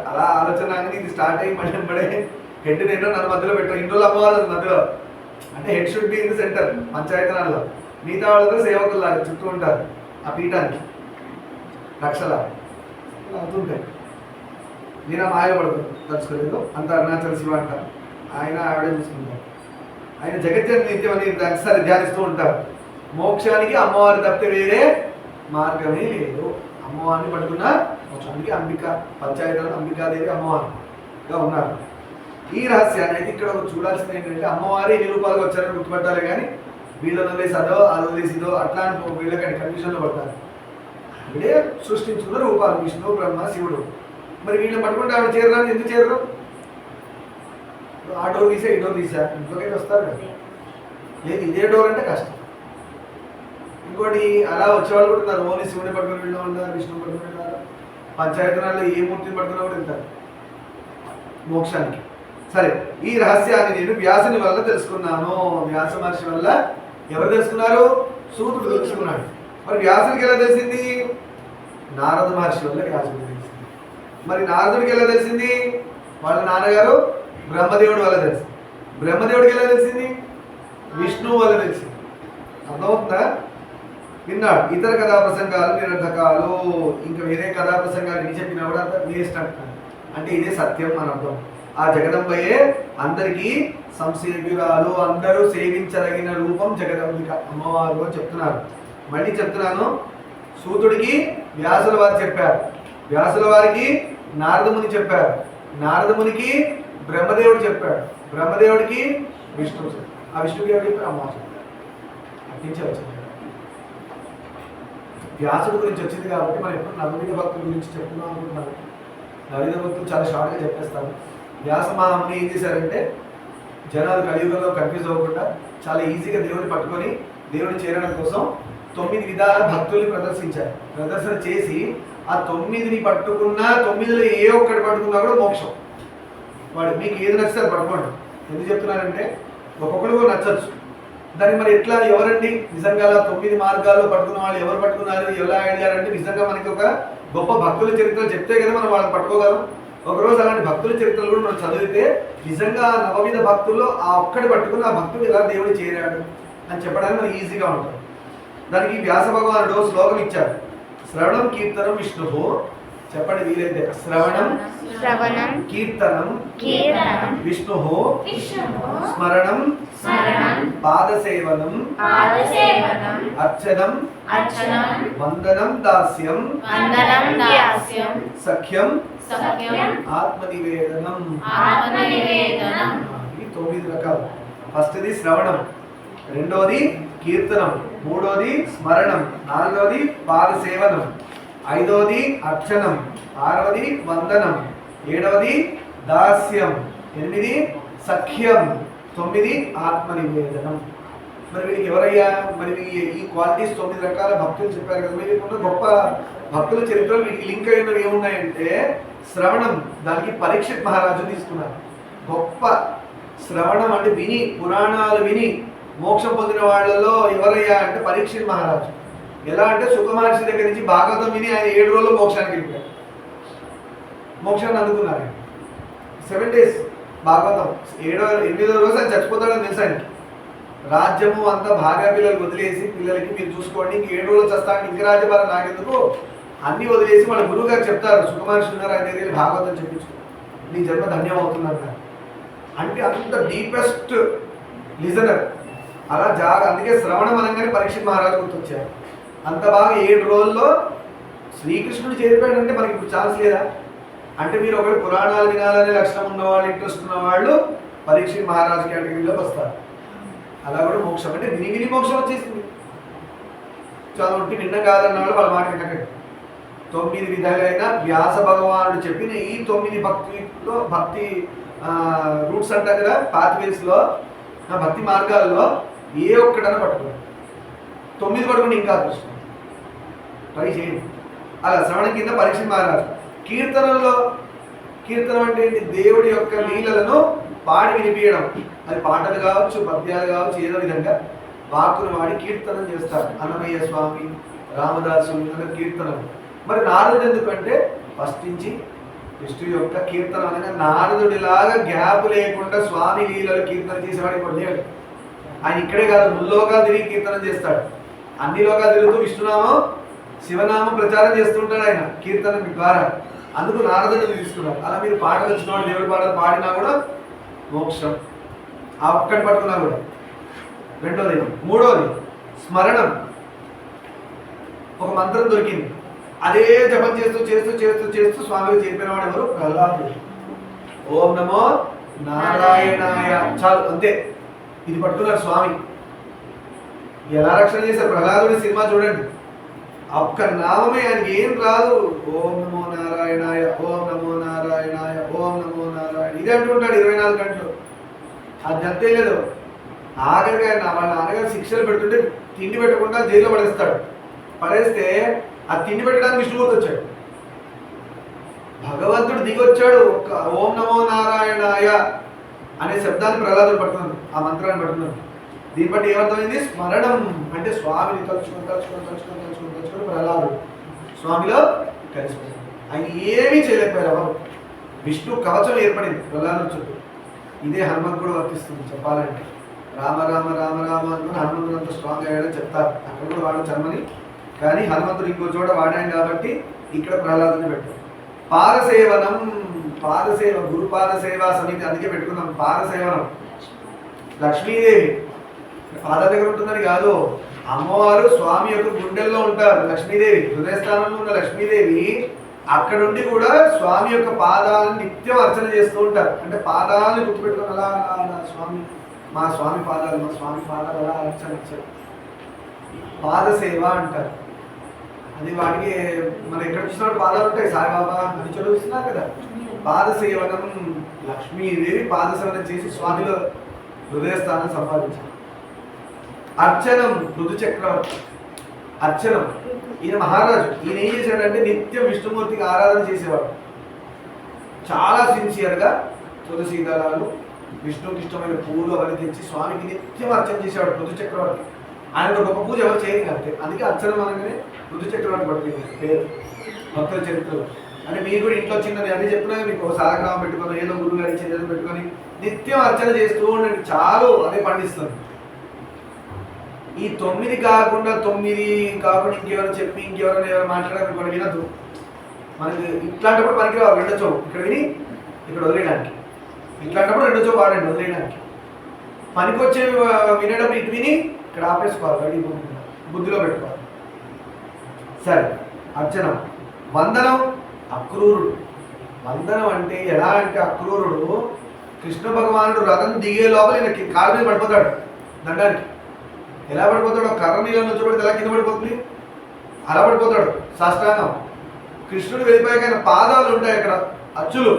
అలా ఆలోచన ఇది స్టార్ట్ అయ్యి మళ్ళీ పడే హెడ్ నేను నన్ను మధ్యలో పెట్టాను. ఇన్ని రోజులు అమ్మవారు మధ్యలో, అంటే head should be in the centre పంచాయతనాల్లో. మిగతా వాళ్ళతో సేవకులు లాగా చుట్టూ ఉంటారు ఆ పీఠానికి లక్షల అవుతుంటాయి. నేను ఆ మాయ పడుతుంది తలుచుకోలేదు. అంత అరుణాచల్ శివ అంటారు, ఆయన ఆవిడే చూసుకుంటారు. ఆయన జగజ్జన నిత్యం అని ఒకసారి ధ్యానిస్తూ ఉంటారు. మోక్షానికి అమ్మవారి తప్పితే వేరే మార్గమే లేదు. అమ్మవారిని పట్టుకున్న మోక్షానికి అంబిక, పంచాయతీలో అంబికాదేవి అమ్మవారిగా ఉన్నారు. ఈ రహస్యాన్ని అయితే ఇక్కడ చూడాల్సింది ఏంటంటే, అమ్మవారి ఎన్ని రూపాలుగా వచ్చారని గుర్తుపట్టాలి. కానీ వీళ్ళని వదిలేసదో అది వదిలేసిదో అట్లా అని వీళ్ళకంటే కన్ఫ్యూజన్లో పడతారు. ఆవిడే సృష్టించుకున్న రూపాలు విష్ణువు, బ్రహ్మ, శివుడు. మరి వీళ్ళని పట్టుకుంటే ఆవిడ చేరడానికి ఎందుకు చేరరు? ఆ డోర్ తీసా, ఈ డోర్ తీసా, ఇంట్లోకైతే వస్తారు కదా. లేదు, ఇదే డోర్ అంటే కష్టం. ఇంకోటి అలా వచ్చేవాళ్ళు కూడా ఉన్నారు. ఓన్లీ శివుని పట్టుకుని వెళ్ళిన ఉంటారు, విష్ణువు పట్టుకుని వెళ్ళారు. పంచాయతనాల్లో ఏ మూర్తిని పట్టుకున్నా కూడా వెళ్తారు మోక్షానికి. సరే, ఈ రహస్యాన్ని నేను వ్యాసుని వల్ల తెలుసుకున్నాను. వ్యాస మహర్షి వల్ల ఎవరు తెలుసుకున్నారు? సూతుడు తెలుసుకున్నాడు. మరి వ్యాసుడికి ఎలా తెలిసింది? నారద మహర్షి వల్ల వ్యాసుడికి తెలిసింది. మరి నారదుడికి ఎలా తెలిసింది? వాళ్ళ నాన్నగారు బ్రహ్మదేవుడి వల్ల తెలిసింది. బ్రహ్మదేవుడికి ఎలా తెలిసింది? విష్ణువు వల్ల తెలిసింది. అర్థమవుతుందా? విన్నాడు. ఇతర కథా ప్రసంగాలు నిరర్ధకాలు, ఇంకా వేరే కథా ప్రసంగాలు ఏం చెప్పినా కూడా అంత వేస్ట్ అంటున్నారు. అంటే ఇదే సత్యం అని అర్థం. ఆ జగదంబయే అందరికీ సంసేవ్యురాలు, అందరూ సేవించదగిన రూపం జగదంబిక అమ్మవారు అని చెప్తున్నారు. మళ్ళీ చెప్తున్నాను, సూతుడికి వ్యాసుల వారు చెప్పారు, వ్యాసుల వారికి నారదముని చెప్పారు, నారదమునికి బ్రహ్మదేవుడు చెప్పాడు, బ్రహ్మదేవుడికి విష్ణువు చెప్పాడు. ఆ విష్ణుకి ఎవరు చెప్పారు? అమ్మ చెప్పారు. అట్నుంచే వచ్చింది. వ్యాసుడు గురించి వచ్చింది కాబట్టి మనం ఎప్పుడు నవనీత భక్తుల గురించి చెప్తున్నాం అనుకుంటున్నాను. నవనీత భక్తులు చాలా షార్ట్గా చెప్పేస్తాను. వ్యాస మహాముని ఏం చేశారంటే జనాలు కలియుగంలో కన్ఫ్యూజ్ అవ్వకుండా చాలా ఈజీగా దేవుడిని పట్టుకొని దేవుడిని చేరడం కోసం 9 విధాల భక్తుల్ని ప్రదర్శించారు. ప్రదర్శన చేసి ఆ 9ని పట్టుకున్నా 9లో ఏ ఒక్కటి పట్టుకున్నా కూడా మోక్షం. వాడు మీకు ఏది నచ్చితే అది పట్టుకోండి. ఎందుకు చెప్తున్నానంటే ఒక్కొక్కరు నచ్చచ్చు. దాన్ని మరి ఎట్లా ఎవరండి నిజంగా 9 మార్గాల్లో పట్టుకున్న వాళ్ళు ఎవరు పట్టుకున్నారు, ఎలా అడిగారంటే నిజంగా మనకి ఒక గొప్ప భక్తుల చరిత్రలు చెప్తే కదా మనం వాళ్ళని పట్టుకోగలం. ఒకరోజు అలాంటి భక్తుల చరిత్రలు కూడా మనం చదివితే నిజంగా నవవిధ భక్తుల్లో ఆ ఒక్కటి పట్టుకుని ఆ భక్తుడు ఎలా దేవుడు చేరాడు అని చెప్పడానికి మనకి ఈజీగా ఉంటుంది. దానికి వ్యాస భగవానుడు శ్లోకం ఇచ్చారు. శ్రవణం కీర్తనం విష్ణు. చెప్పండి వీలైతే. శ్రవణం కీర్తనం విష్ణు స్మరణం పాదసేవనం అర్చనం వందనం దాస్యం సఖ్యం ఆత్మనివేదనం. ఈ 9 రకాలు. ఫస్ట్ది శ్రవణం, రెండోది కీర్తనం, మూడోది స్మరణం, నాలుగోది పాదసేవనం, ఐదవది అర్చనం, ఆరవది వందనం, ఏడవది దాస్యం, 8 సఖ్యం, 9 ఆత్మనివేదనం. మరి వీళ్ళకి ఎవరయ్యా? మరి ఈ క్వాలిటీస్ 9 రకాల భక్తులు చెప్పారు కదా. వీళ్ళకి గొప్ప భక్తుల చరిత్రలో వీటికి లింక్ అయినవి ఏమున్నాయంటే శ్రవణం, దానికి పరీక్షిత్ మహారాజు తీసుకున్నారు. గొప్ప శ్రవణం అంటే విని, పురాణాలు విని మోక్షం పొందిన వాళ్ళలో ఎవరయ్యా అంటే పరీక్షిత్ మహారాజు. ఎలా అంటే సుఖమహర్షి దగ్గర నుంచి భాగవతం విని ఆయన 7 రోజుల్లో మోక్షానికి వెళ్ళిపోయారు. మోక్షాన్ని అందుకున్నారు. 7 days భాగవతం, 8వ రోజు ఆయన చచ్చిపోతాడని తెలుసు ఆయనకి. రాజ్యము అంతా భార్య పిల్లలు వదిలేసి పిల్లలకి మీరు చూసుకోండి, ఇంక 7 రోజులు చస్తాను, ఇంక రాజ్యభారం నాకెందుకు అన్నీ వదిలేసి వాళ్ళ గురువు గారు చెప్తారు, సుఖమహర్షి ఉన్నారు ఆయన దగ్గర భాగవతం చెప్పించుకో, నీ జన్మ ధన్యం అవుతుందంటారు. అంటే అంత డీపెస్ట్ లిజనర్. అలా అందుకే శ్రవణం అనగానే పరీక్షిత్ మహారాజు గుర్తొచ్చారు. అంత బాగా 7 రోజుల్లో శ్రీకృష్ణుడు చేరిపోయాడంటే మనకి ఇప్పుడు ఛాన్స్ లేదా? అంటే మీరు ఒకటి పురాణాలు వినాలనే లక్షణం ఉన్నవాళ్ళు, ఇంట్రెస్ట్ ఉన్నవాళ్ళు పరీక్షిత్ మహారాజు కేటగిరీలోకి వస్తారు. అలా కూడా మోక్షం అంటే విని మోక్షం వచ్చేసింది. చాలా ఉంటే నిన్న కాదన్న వాళ్ళు వాళ్ళ మాట వినకండి. 9 విధాలైన వ్యాస భగవానుడు చెప్పిన ఈ 9 భక్తి రూట్స్ అంటారు కదా, పాత్వేస్లో భక్తి మార్గాల్లో ఏ ఒక్కటన్నా పట్టుకోండి. 9 పట్టుకుని ఇంకా అదృష్టం. ట్రై చేయండి. అలా శ్రవణం కింద పరీక్షిత్ మహారాజు. కీర్తనలో, కీర్తనం అంటే ఏంటి? దేవుడి యొక్క లీలలను పాడి వినిపించడం. అది పాటలు కావచ్చు, పద్యాలు కావచ్చు, ఏదో విధంగా వాక్కును వాడి కీర్తనం చేస్తారు. అన్నమయ్య స్వామి, రామదాసు కీర్తనం. మరి నారదుడు ఎందుకంటే ఫస్ట్ నుంచి విష్ణు యొక్క కీర్తనం అనగా నారదుడిలాగా గ్యాప్ లేకుండా స్వామి లీలలు కీర్తన చేసేవాడు ఇప్పుడు లేడు. ఆయన ఇక్కడే కాదు, ముల్లోకాలు తిరిగి కీర్తనం చేస్తాడు. అన్ని లోకాలు తిరుగుతూ విష్ణునామం, శివనామం ప్రచారం చేస్తుంటాడు ఆయన కీర్తన ద్వారా. అందుకు నారదుడిని తీసుకున్నారు. అలా మీరు పాటలు వచ్చిన దేవుడి పాటలు పాడినా కూడా మోక్షం. ఆ ఒక్కటి పట్టుకున్నా కూడా. రెండోది. మూడోది స్మరణం. ఒక మంత్రం దొరికింది, అదే జపం చేస్తూ చేస్తూ చేస్తూ చేస్తూ స్వామికి చెప్పిన వాడు ఎవరు? ప్రహ్లాదుడు. ఓం నమో నారాయణాయ. చాలు, అంతే. ఇది పట్టుకున్నారు స్వామి. ఎలా రక్షణ చేశారు? ప్రహ్లాదుడి సినిమా చూడండి, ఒక్క నామమే ఆయనకి ఏం రాదు. ఓం నమో నారాయణాయ, ఓం నమో నారాయణాయ, ఓం నమో నారాయణ, ఇదే అంటుంటాడు 24 గంటలు. అది అంతే లేదు. ఆఖరిగా వాళ్ళ నాన్నగారు శిక్షలు పెడుతుంటే తిండి పెట్టకుండా జైల్లో పడేస్తాడు. పడేస్తే ఆ తిండి పెట్టడానికి విష్ణుమూర్తి వచ్చాడు. భగవంతుడు దిగొచ్చాడు. ఓం నమో నారాయణాయ అనే శబ్దాన్ని ప్రహ్లాదుడు పట్టుకున్నాడు, ఆ మంత్రాన్ని పట్టుకున్నాడు. దీన్ని బట్టి ఏమర్థమైంది? స్మరణం అంటే స్వామిని తలుచుకొని తలుచుకొని తలుచుకొని తలుచుకొని తలుచుకొని ప్రహ్లాదుడు స్వామిలో కలిసిపోయాడు. ఆయన ఏమీ చేయలేకపోయారు. విష్ణు కవచం ఏర్పడింది ప్రహ్లాదుడు చుట్టూ. ఇదే హనుమంతుడు కూడా వర్తిస్తుంది చెప్పాలంటే. రామ రామ రామ రామ అనుకుని హనుమంతుడు అంత స్ట్రాంగ్ అయ్యాడని చెప్తారు. అక్కడ కూడా వాడు చర్మని, కానీ హనుమంతుడు ఇంకో చోట వాడాడు కాబట్టి ఇక్కడ ప్రహ్లాదుని పెట్టారు. పాదసేవనం, పాదసేవ, గురు పాదసేవా సమితి అందుకే పెట్టుకున్నాం. పాదసేవనం లక్ష్మీదేవి పాద దగ్గర ఉంటుందని కాదు, అమ్మవారు స్వామి యొక్క గుండెల్లో ఉంటారు. లక్ష్మీదేవి హృదయస్థానంలో ఉన్న లక్ష్మీదేవి అక్కడుండి కూడా స్వామి యొక్క పాదాలను నిత్యం అర్చన చేస్తూ ఉంటారు. అంటే పాదాలను గుర్తుపెట్టుకుని అలా అలా స్వామి మా స్వామి పాదాలు అలా అర్చన పాదసేవ అంటారు. అది వాటికి మనం ఎక్కడ చూసినప్పుడు పాదాలు ఉంటాయి. సాయిబాబా అని చదువుతున్నారు కదా. పాదసేవనం, లక్ష్మీదేవి పాదసేవనం చేసి స్వామిలో హృదయస్థానం సంపాదించారు. అర్చనం, ఋతు చక్రవర్తి అర్చనం. ఈయన మహారాజు. ఈయన ఏం చేశాడంటే నిత్యం విష్ణుమూర్తికి ఆరాధన చేసేవాడు. చాలా సిన్సియర్గా తులసి దళాలు, విష్ణుకి ఇష్టమైన పూలు అవన్నీ తెచ్చి స్వామికి నిత్యం అర్చన చేసేవాడు ఋతు చక్రవర్తి. ఆయన గొప్ప పూజ ఎవరు చేయని అంతే. అందుకే అర్చనం అనగానే ఋతు చక్రవర్తి పడుతుంది పేరు భక్తుల చరిత్రలో. అంటే మీరు కూడా ఇంట్లో చిన్నది అన్నీ చెప్తున్నా మీకు ఒక సాలగ్రామం పెట్టుకొని ఏదో గురువు గారి చర్యలు పెట్టుకొని నిత్యం అర్చన చేస్తూ ఉండండి. చాలు, అదే పండిస్తుంది. ఈ 9 కాకుండా ఇంకెవరు చెప్పి ఇంకెవరైనా మాట్లాడాలని కూడా వినద్దు. మనకి ఇట్లాంటప్పుడు మనకి రెండో చోవు ఇక్కడ విని ఇక్కడ వదిలేయడానికి, ఇట్లాంటప్పుడు రెండో చోవు వాడండి వదిలేయడానికి. పనికొచ్చే వినడం ఇటు విని ఇక్కడ ఆపేసుకోవాలి, రెడీ బుద్ధిలో పెట్టుకోవాలి. సరే, అర్చనం. వందనం, అక్రూరుడు. వందనం అంటే ఎలా అంటే అక్రూరుడు కృష్ణ భగవానుడు రథం దిగే లోపల ఈయన కాళ్ళ మీద పడిపోతాడు దండానికి. ఎలా పడిపోతాడు? కర్ర నీళ్ళ నుంచి పడితే ఎలా కింద పడిపోతుంది, అలా పడిపోతాడు సాష్టాంగం. కృష్ణుడు వెళ్ళిపోయాక ఆయన పాదాలు ఉంటాయి అక్కడ అచ్చులు,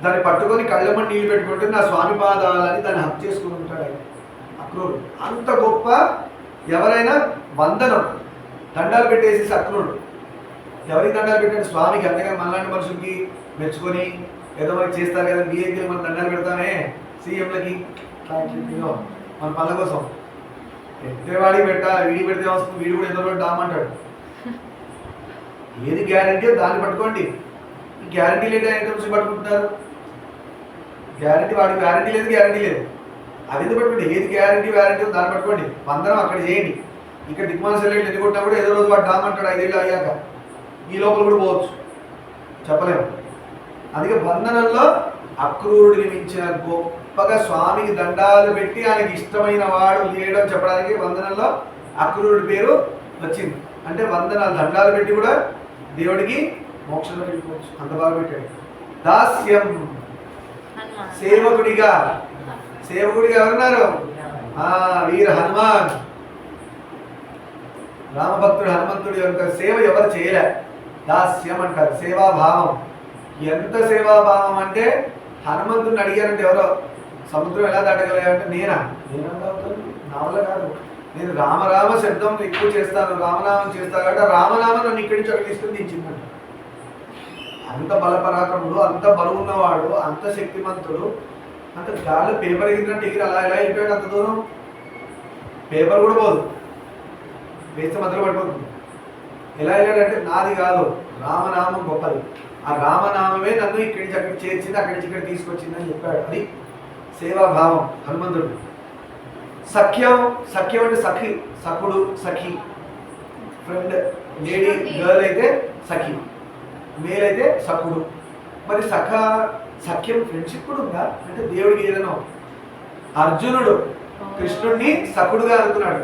దాన్ని పట్టుకొని కళ్ళమ్మని నీళ్ళు పెట్టుకుంటే నా స్వామి పాదాలని దాన్ని హక్ చేసుకుని ఉంటాడు ఆయన అక్రూరుడు. అంత గొప్ప ఎవరైనా వందనం, దండాలు పెట్టేసి అక్రూరుడు. ఎవరికి దండాలు పెట్టాడు? స్వామికి. అంతేగాని మనలాంటి మనుషులకి మెచ్చుకొని ఏదో మనకి చేస్తారు కదా, బిఏకి మనం దండాలు పెడతామే సీఎంలకి మన పనుల కోసం. ఎత్తేవాడికి పెట్టాలి, వీడికి పెడితే వస్తుంది, వీడు కూడా ఎదురు దామంటాడు. ఏది గ్యారంటీ దాన్ని పట్టుకోండి. ఈ గ్యారంటీ లేని ఐటమ్స్ పట్టుకుంటున్నారు. గ్యారంటీ వాడికి గ్యారంటీ లేదు. అది ఎందుకు పట్టుకోండి? ఏది గ్యారంటీ దాన్ని పట్టుకోండి. వందనం అక్కడ చేయండి. ఇక్కడ దిగ్మాన సెలెక్ట్ ఎన్ని కొట్టినా కూడా ఏదో రోజు వాడు దామంటాడు 5 ఏళ్ళు అయ్యాక. ఈ లోపల కూడా పోవచ్చు, చెప్పలేము. అందుకే బంధనంలో అక్రూరుడిని మించిన గొప్పగా స్వామికి దండాలు పెట్టి ఆయనకి ఇష్టమైన వాడు లేయడం చెప్పడానికి వందనంలో అక్రూరుడి పేరు వచ్చింది. అంటే వందనాలు దండాలు పెట్టి కూడా దేవుడికి మోక్షంలో వెళ్ళిపోవచ్చు, అంత బాగా పెట్టాడు. దాస్యం, సేవకుడిగా ఎవరున్నారు? వీర హనుమాన్. రామభక్తుడు హనుమంతుడి యొక్క సేవ ఎవరు చేయలే. దాస్యం అంటారు, సేవాభావం. ఎంత సేవాభావం అంటే హనుమంతుడిని అడిగారంటే ఎవరో సముద్రం ఎలా దాటగలిగారంటే నేనా నా వల్ల కాదు, నేను రామరామ శబ్దం ఎక్కువ చేస్తాను, రామనామం చేస్తాను కాబట్టి రామనామం నన్ను ఇక్కడి నుంచి అక్కడ తీసుకుని దించిందంట. అంత బలపరాక్రముడు, అంత బరువున్నవాడు, అంత శక్తిమంతుడు. అంత గాలి పేపర్ ఎగిరినట్టు ఎగిరి అలా ఎలా వెళ్ళిపోయాడు అంత దూరం? పేపర్ కూడా పోదు, వేస్తే మధ్యలో పడిపోతుంది. ఎలా వెళ్ళాడంటే నాది కాదు, రామనామం గొప్పది, ఆ రామనామమే నన్ను ఇక్కడి నుంచి అక్కడికి చేర్చింది, అక్కడి నుంచి ఇక్కడ తీసుకొచ్చిందని చెప్పాడు. అది సేవాభావం హనుమంతుడు. సఖ్యం అంటే సఖుడు, సఖి. ఫ్రెండ్, లేడీ గర్ల్ అయితే సఖి, మేల్ అయితే సఖుడు. మరి సఖ్యం ఫ్రెండ్షిప్ కూడా ఉందా అంటే దేవుడికి ఏదైనా. అర్జునుడు కృష్ణుడిని సఖుడుగా అనుకున్నాడు.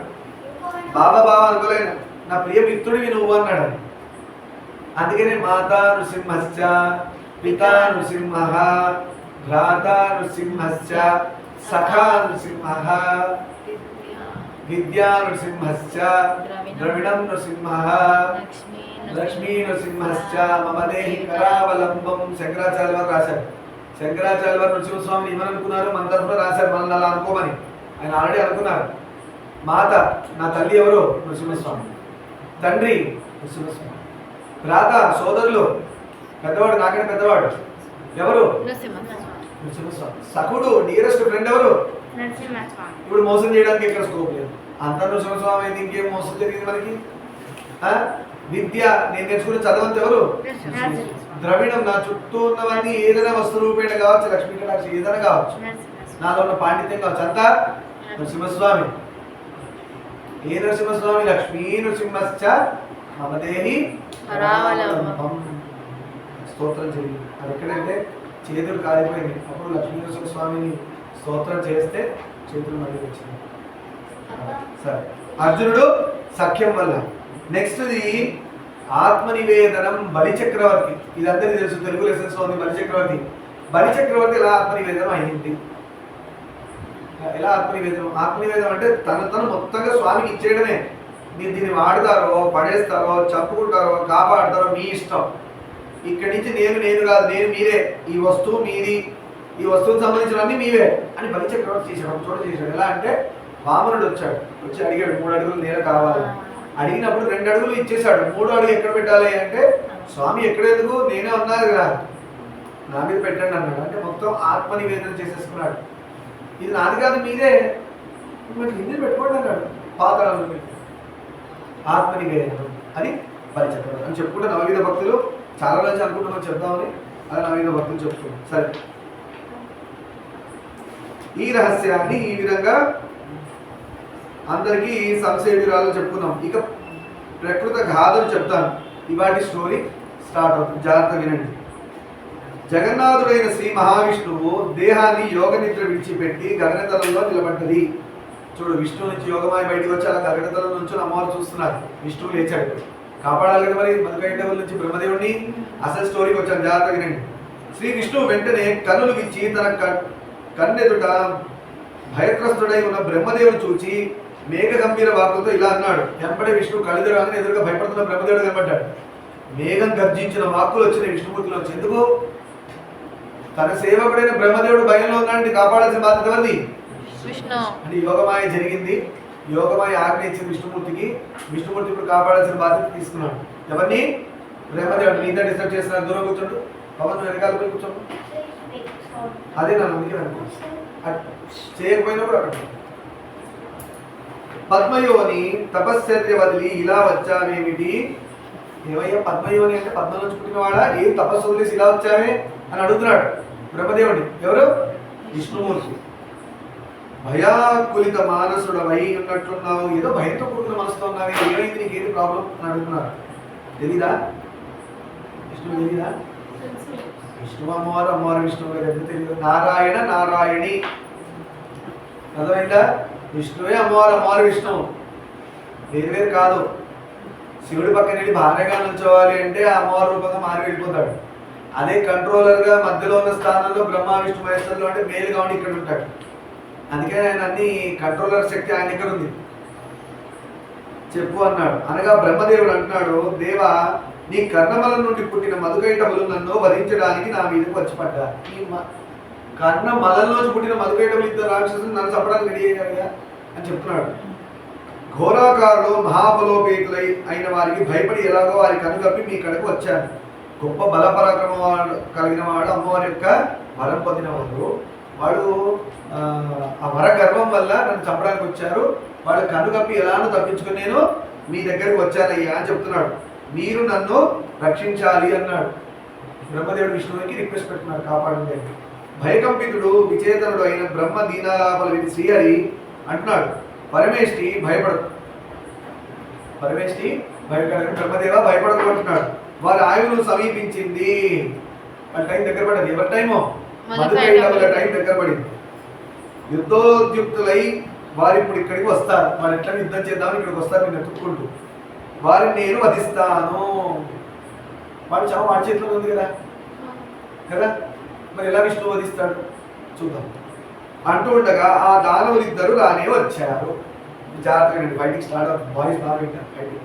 బాబా అనుకోలేను, నా ప్రియ మిత్రుడివి నువ్వు అన్నాడు. అందుకనే మాతా నృసింహశ్చ, పితా నృసింహ, భ్రాతా నృసింహశ్చ, సఖా నృసింహ, విద్యా నృసింహశ్చ, ద్రవిడం నృసింహ, లక్ష్మీ నృసింహశ్చ, మమ దేహి కరావలంబం. శంకరాచార్య వారు రాశారు. శంకరాచార్య వారు నృసింహస్వామిని ఏమనుకున్నారు? మన తరఫున రాశారు, మనల్ని అలా అనుకోమని. ఆయన ఆల్రెడీ అనుకున్నారు. మాత, నా తల్లి ఎవరు? నృసింహస్వామి. తండ్రి నృసింహస్వామి. భ్రాత, సోదరులు, పెద్దవాడు, నాకంటే పెద్దవాడు ఎవరు? నృసింహస్వామి. సఖుడు, నియరెస్ట్ ఫ్రెండ్ ఎవరు? ఇప్పుడు మోసం చేయడానికి ఎక్కడ స్కోప్ లేదు. అంత నృసింహస్వామి అయితే ఇంకేం మోసం జరిగింది మనకి? విద్య, నేను నేర్చుకునే చదవంత ఎవరు? ద్రవిడం, నా చుట్టూ ఉన్నవన్నీ ఏదైనా వస్తు రూపేణ కావచ్చు, లక్ష్మీ కటాక్షి ఏదైనా కావచ్చు, నాలో ఉన్న పాండిత్యం కావచ్చు, అంతా నృసింహస్వామి. ఏ నృసింహస్వామి? లక్ష్మీ నృసింహశ్చ మమ దేహి కరావలంబం. స్తోత్రం చేయండి. అది ఎక్కడంటే చేతులు కాలిపోయింది, అప్పుడు లక్ష్మీ నృసింహస్వామిని స్తోత్రం చేస్తే చేతులు మళ్ళీ వచ్చింది. సరే, అర్జునుడు సఖ్యం వల్ల. నెక్స్ట్ది ఆత్మనివేదనం. బలిచక్రవర్తి, ఇది అందరికీ తెలుసు, తెలుగు లెసన్స్ లో ఉంది బలిచక్రవర్తి. బలిచక్రవర్తి ఎలా ఆత్మనివేదనం అయింది? ఎలా ఆత్మనివేదనం? ఆత్మనివేదనం అంటే తను మొత్తంగా స్వామికి ఇచ్చేయడమే. మీరు దీన్ని వాడతారో, పడేస్తారో, చంపుకుంటారో, కాపాడతారో మీ ఇష్టం. ఇక్కడి నుంచి నేను కాదు, నేను మీరే, ఈ వస్తువు మీది, ఈ వస్తువుకు సంబంధించినవన్నీ మీవే అని బలిచక్రవర్తి చేశాడు. చోట చేశాడు. ఎలా అంటే వామనుడు వచ్చి అడిగాడు 3 అడుగులు నేల కావాలి. అడిగినప్పుడు 2 అడుగులు ఇచ్చేశాడు. 3వ అడుగు ఎక్కడ పెట్టాలి అంటే స్వామి ఎక్కడెందుకు, నేనే ఉన్నారు కదా, నా మీద పెట్టండి అన్నాడు. అంటే మొత్తం ఆత్మనివేదన చేసేసుకున్నాడు. ఇది నాది కాదు, మీదే, మీరు హిందీ పెట్టుకోండి అన్నాడు. పాతాళంలో పెట్టి ఆత్మనివేదనం అని బలిచక్రవర్తి అని చెప్పుకుంటే నవవిధ భక్తులు చాలా రోజు అనుకుంటున్నాం చెప్దామని, అది నవవిధ భక్తులు చెప్తున్నాం. సరే, ఈ రహస్యాన్ని ఈ విధంగా అందరికీ సంశయ విరాలు చెప్పుకున్నాం. ఇక ప్రకృత గాథలు చెప్తాను. ఇవాటి స్టోరీ స్టార్ట్ అవుతుంది, జాగ్రత్త వినండి. జగన్నాథుడైన శ్రీ మహావిష్ణువు దేహాన్ని యోగ నిద్ర విడిచిపెట్టి గగనతలంలో నిలబడ్డది. చూడు, విష్ణువు నుంచి యోగమాయ బయటకు వచ్చి అలా గగనతలం నుంచి అమ్మవారు చూస్తున్నారు. విష్ణువు లేచాడు, కాపాడాలి కదా మరి మధుకైటవుల నుంచి బ్రహ్మదేవుడిని. అసలు స్టోరీకి వచ్చాను, జాగ్రత్త వినండి. శ్రీ విష్ణువు వెంటనే కన్నులు విచ్చి తన కన్నెదుట భయగ్రస్తుడై ఉన్న బ్రహ్మదేవుడు చూచి మేఘ గంభీర వాక్కులతో ఇలా అన్నాడు. వెంబడే విష్ణువు కళ్ళెదురాగానే ఎదురుగా భయపడుతున్న బ్రహ్మదేవుడు కనబడ్డాడు. మేఘం గర్జించిన వాక్కులు వచ్చినాయి విష్ణుమూర్తిలో. ఎందుకు? తన సేవకుడైన బ్రహ్మదేవుడు భయంలో ఉన్నాడని కాపాడాల్సిన బాధ్యత ఎవరిది? అంటే యోగమాయ జరిగింది, యోగమాయ ఆజ్ఞ ఇచ్చింది విష్ణుమూర్తికి. విష్ణుమూర్తి ఇప్పుడు కాపాడాల్సిన బాధ్యత తీసుకున్నాడు. ఎవరిని? బ్రహ్మదేవుడు. మీ ఇద్దరు డిస్టర్బ్ చేస్తున్నారు, దూరం కూర్చోండు. పవన్ వెనకాల పోయి కూర్చోండు. అదే నన్ను అందుకే అనుకో చేయకపోయినా కూడా అక్కడ. పద్మయోని తపశ్చర్య వదిలి ఇలా వచ్చావేమిటి? ఏమయ్యా పద్మయోని అంటే పద్మ నుంచి పుట్టినవాడా? ఏం తపస్సు వదిలేసి ఇలా వచ్చావే అని అడుగుతున్నాడు బ్రహ్మదేవుని. ఎవరు? విష్ణుమూర్తి. భయాకులిత మానసుడవై ఉన్నట్లున్నావు, ఏదో భయంతో కూడుకున్న మనసుతో ఉన్నావే, ఏమైంది, నీకేంటి ప్రాబ్లం అని అడుగుతున్నారు. తెలీదా? విష్ణువు తెలీదా? విష్ణువు అమ్మవారు, అమ్మవారు విష్ణువు గారు ఎందుకు తెలియదు? నారాయణ నారాయణి, అర్థమైందా? విష్ణువే అమ్మవారు, అమ్మవారు విష్ణువు, వేరు కాదు. శివుడి పక్కన వెళ్ళి భార్యగా నుంచోవాలి అంటే ఆ అమ్మవారి రూపంగా మారి వెళ్ళిపోతాడు. అదే కంట్రోలర్గా మధ్యలో ఉన్న స్థానంలో బ్రహ్మ విష్ణు మహేశ్వరులు అంటే మేలుగా ఉండి ఇక్కడ ఉంటాడు. అందుకే ఆయన అన్ని కంట్రోలర్ శక్తి ఆయన దగ్గర ఉంది. చెప్పు అన్నాడు. అనగా బ్రహ్మదేవుడు అంటున్నాడు, దేవా, నీ కర్ణమలం నుండి పుట్టిన మధుకైటములు నన్ను వధించడానికి నా మీదకు వచ్చి పడ్డా. ఈ కర్ణమలంలోంచి పుట్టిన మధుకైటములు ఇద్దరు రాక్షసులు నన్ను చంపడానికి రెడీ అయ్యాయా అని చెప్తున్నాడు. ఘోరాకారులు మహాబలోపేతులై అయిన వారికి భయపడి ఎలాగో వారి కనుగప్పి మీ కడకు వచ్చాను. గొప్ప బలపరాక్రమ కలిగిన వాడు, అమ్మవారి యొక్క వరం పొందినవాడు. వాడు ఆ వర గర్వం వల్ల నన్ను చంపడానికి వచ్చారు. వాళ్ళు కనుగప్పి ఎలానో తప్పించుకుని నేను మీ దగ్గరికి వచ్చానయ్యా అని చెప్తున్నాడు. మీరు నన్ను రక్షించాలి అన్నాడు. బ్రహ్మదేవుడు విష్ణువుకి రిక్వెస్ట్ పెట్టున్నాడు, కాపాడండి. భయకంపితుడు విచేతనుడు అయిన బ్రహ్మ దీనాలాపల విధి శ్రీహరి అంటున్నాడు, పరమేష్టి భయపడదు, పరమేష్టి భయపడదు, బ్రహ్మదేవ భయపడదు అంటున్నాడు. వారి ఆయువును సమీపించింది. వాళ్ళ టైం దగ్గర పడింది. ఎవరి టైమో? మధుకైటవుల టైం దగ్గర పడింది. యుద్ధోద్యుక్తులై వారు ఇప్పుడు ఇక్కడికి వస్తారు. వారు ఎట్లా యుద్ధం చేద్దామని ఇక్కడికి వస్తారు, నేను ఎత్తుక్కుంటూ. వారిని నేను వధిస్తాను. వాడు చావు వాడి చేతిలో ఉంది కదా కదా మరి ఎలా విష్ణువు వధిస్తాడు చూద్దాం అంటూ ఉండగా ఆ దానవులు ఇద్దరు రానే వచ్చారు. జాగ్రత్తగా ఫైటింగ్ స్టార్ట్ అవుతుంది. బాయ్స్ బాగా వింటారు ఫైటింగ్.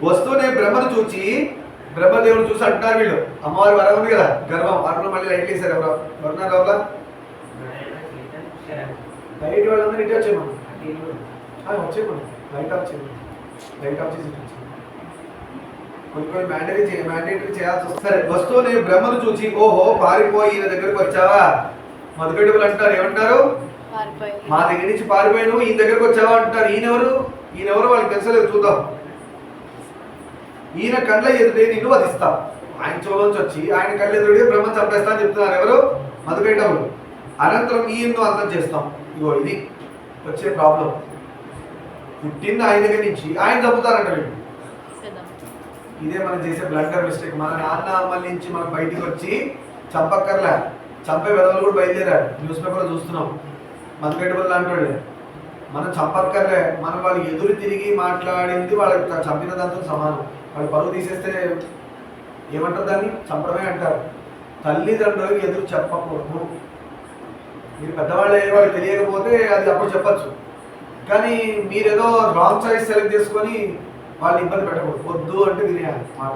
వస్తూనే బ్రహ్మను చూచి బ్రహ్మదేవుడు చూసి అంటున్నారు వీళ్ళు, అమ్మవారి వరం ఉంది కదా గర్వం, అరుణ మళ్ళీ లైట్ వేసారు. ఎవరున్నారు లోపల? లైట్ వాళ్ళందరూ ఇటు వచ్చేయమను, వచ్చేయమను, లైట్ ఆఫ్ చేయమను, లైట్ ఆఫ్ చేసి కొన్ని మ్యాండేటరీ చేయాల్సి వస్తుంది. సరే, వస్తూనే బ్రహ్మను చూసి ఓహో పారిపోయి ఈయన దగ్గరకు వచ్చావా? మధుకైటవులు అంటారు, ఏమంటారు? మా దగ్గర నుంచి పారిపోయి నువ్వు ఈయన దగ్గరకు వచ్చావా అంటారు. ఈయనెవరు వాళ్ళకి తెలుసలేదు, చూద్దాం. ఈయన కళ్ళ ఎదురే నిన్ను వధిస్తాం. ఆయన చెవులోంచి వచ్చి ఆయన కళ్ళ ఎదురుడే బ్రహ్మ చంపేస్తా అని చెప్తున్నారు. ఎవరు? మధుకైటవులు. అనంతరం ఈయన్ను అంతం చేస్తాం. ఇగో ఇది వచ్చే ప్రాబ్లం. పుట్టింది ఆయన దగ్గర నుంచి, ఆయన చంపుతారంట వీళ్ళు. ఇదే మనం చేసే బ్లండర్ మిస్టేక్. మన నాన్న అమ్మల నుంచి మనం బయటికి వచ్చి చంపక్కర్లే, చంపే విధవలు కూడా బయలుదేరారు. న్యూస్ పేపర్లో చూస్తున్నాం. మధుకైటవులు లాంటి మనం చంపక్కర్లే, మనం వాళ్ళు ఎదురు తిరిగి మాట్లాడింది వాళ్ళకి చంపిన దాంతో సమానం. వాళ్ళు పరువు తీసేస్తే ఏమంటారు? దాన్ని చంపడమే అంటారు. తల్లిదండ్రులకు ఎదురు చెప్పకూడదు. మీరు పెద్దవాళ్ళు అయ్యే వాళ్ళు తెలియకపోతే అది అప్పుడు చెప్పచ్చు. కానీ మీరేదో రాంగ్ చాయిస్ సెలెక్ట్ చేసుకొని వాళ్ళు ఇబ్బంది పెట్టకూడదు. వద్దు అంటే వినేయాలి మాట.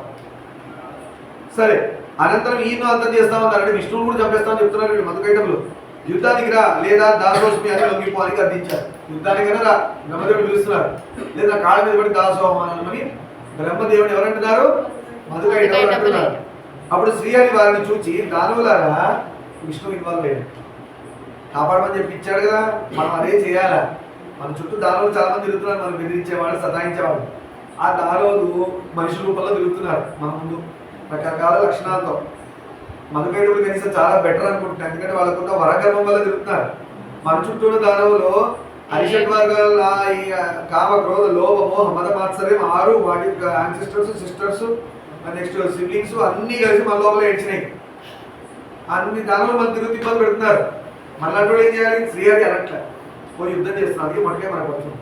సరే, అనంతరం ఈయన అంతం చేస్తామన్నారు. అంటే విష్ణువుని కూడా చంపేస్తామని చెప్తున్నారు వీళ్ళు మధుకైటములు. యుద్ధానికి రా లేదా దాసోస్మి అని లొంగిపోనికి అర్థించారు. యుద్ధానికైనా రా, బ్రహ్మదేవుడు పిలుస్తున్నారు. లేదా కాళ్ళ మీద పడి దాసోహమానమని బ్రహ్మదేవుడు ఎవరంటున్నారు? మధుకైటములు అంటున్నారు. అప్పుడు శ్రీహరి వారిని చూచి దానవులారా విష్ణువు ఇన్వాల్వ్ అయ్యాడు, కాపాడమని చెప్పి ఇచ్చాడు కదా, మనం అదే చేయాలా. మన చుట్టూ దానవులు చాలా మంది తిరుగుతున్నారు, మనం బెదిరించేవాళ్ళు సతాయించేవాళ్ళు. ఆ దానవులు మనిషి రూపంలో తిరుగుతున్నారు మన ముందు రకరకాల లక్షణాలతో. మధుకైటములు కనీసం చాలా బెటర్ అనుకుంటున్నాను, ఎందుకంటే వాళ్ళకున్న వరగర్వం వల్ల తిరుగుతున్నారు. మన చుట్టూ ఉన్న దానవులు అరిషట్ వర్గాల ఈ కామ క్రోధ లోభ మోహ మద మాత్సర్యం 6 వాటి యాన్సిస్టర్స్ సిస్టర్స్ నెక్స్ట్ సిబ్లింగ్స్ అన్నీ కలిసి మన లోపల ఏడ్చినాయి. అన్ని దానవులు మన తిరుగు ఇబ్బంది పెడుతున్నారు. మళ్ళీ ఏం చేయాలి? శ్రీహరి అనట్లే, పోయి యుద్ధం చేస్తున్నాం, అది మనకే మనకు వచ్చింది.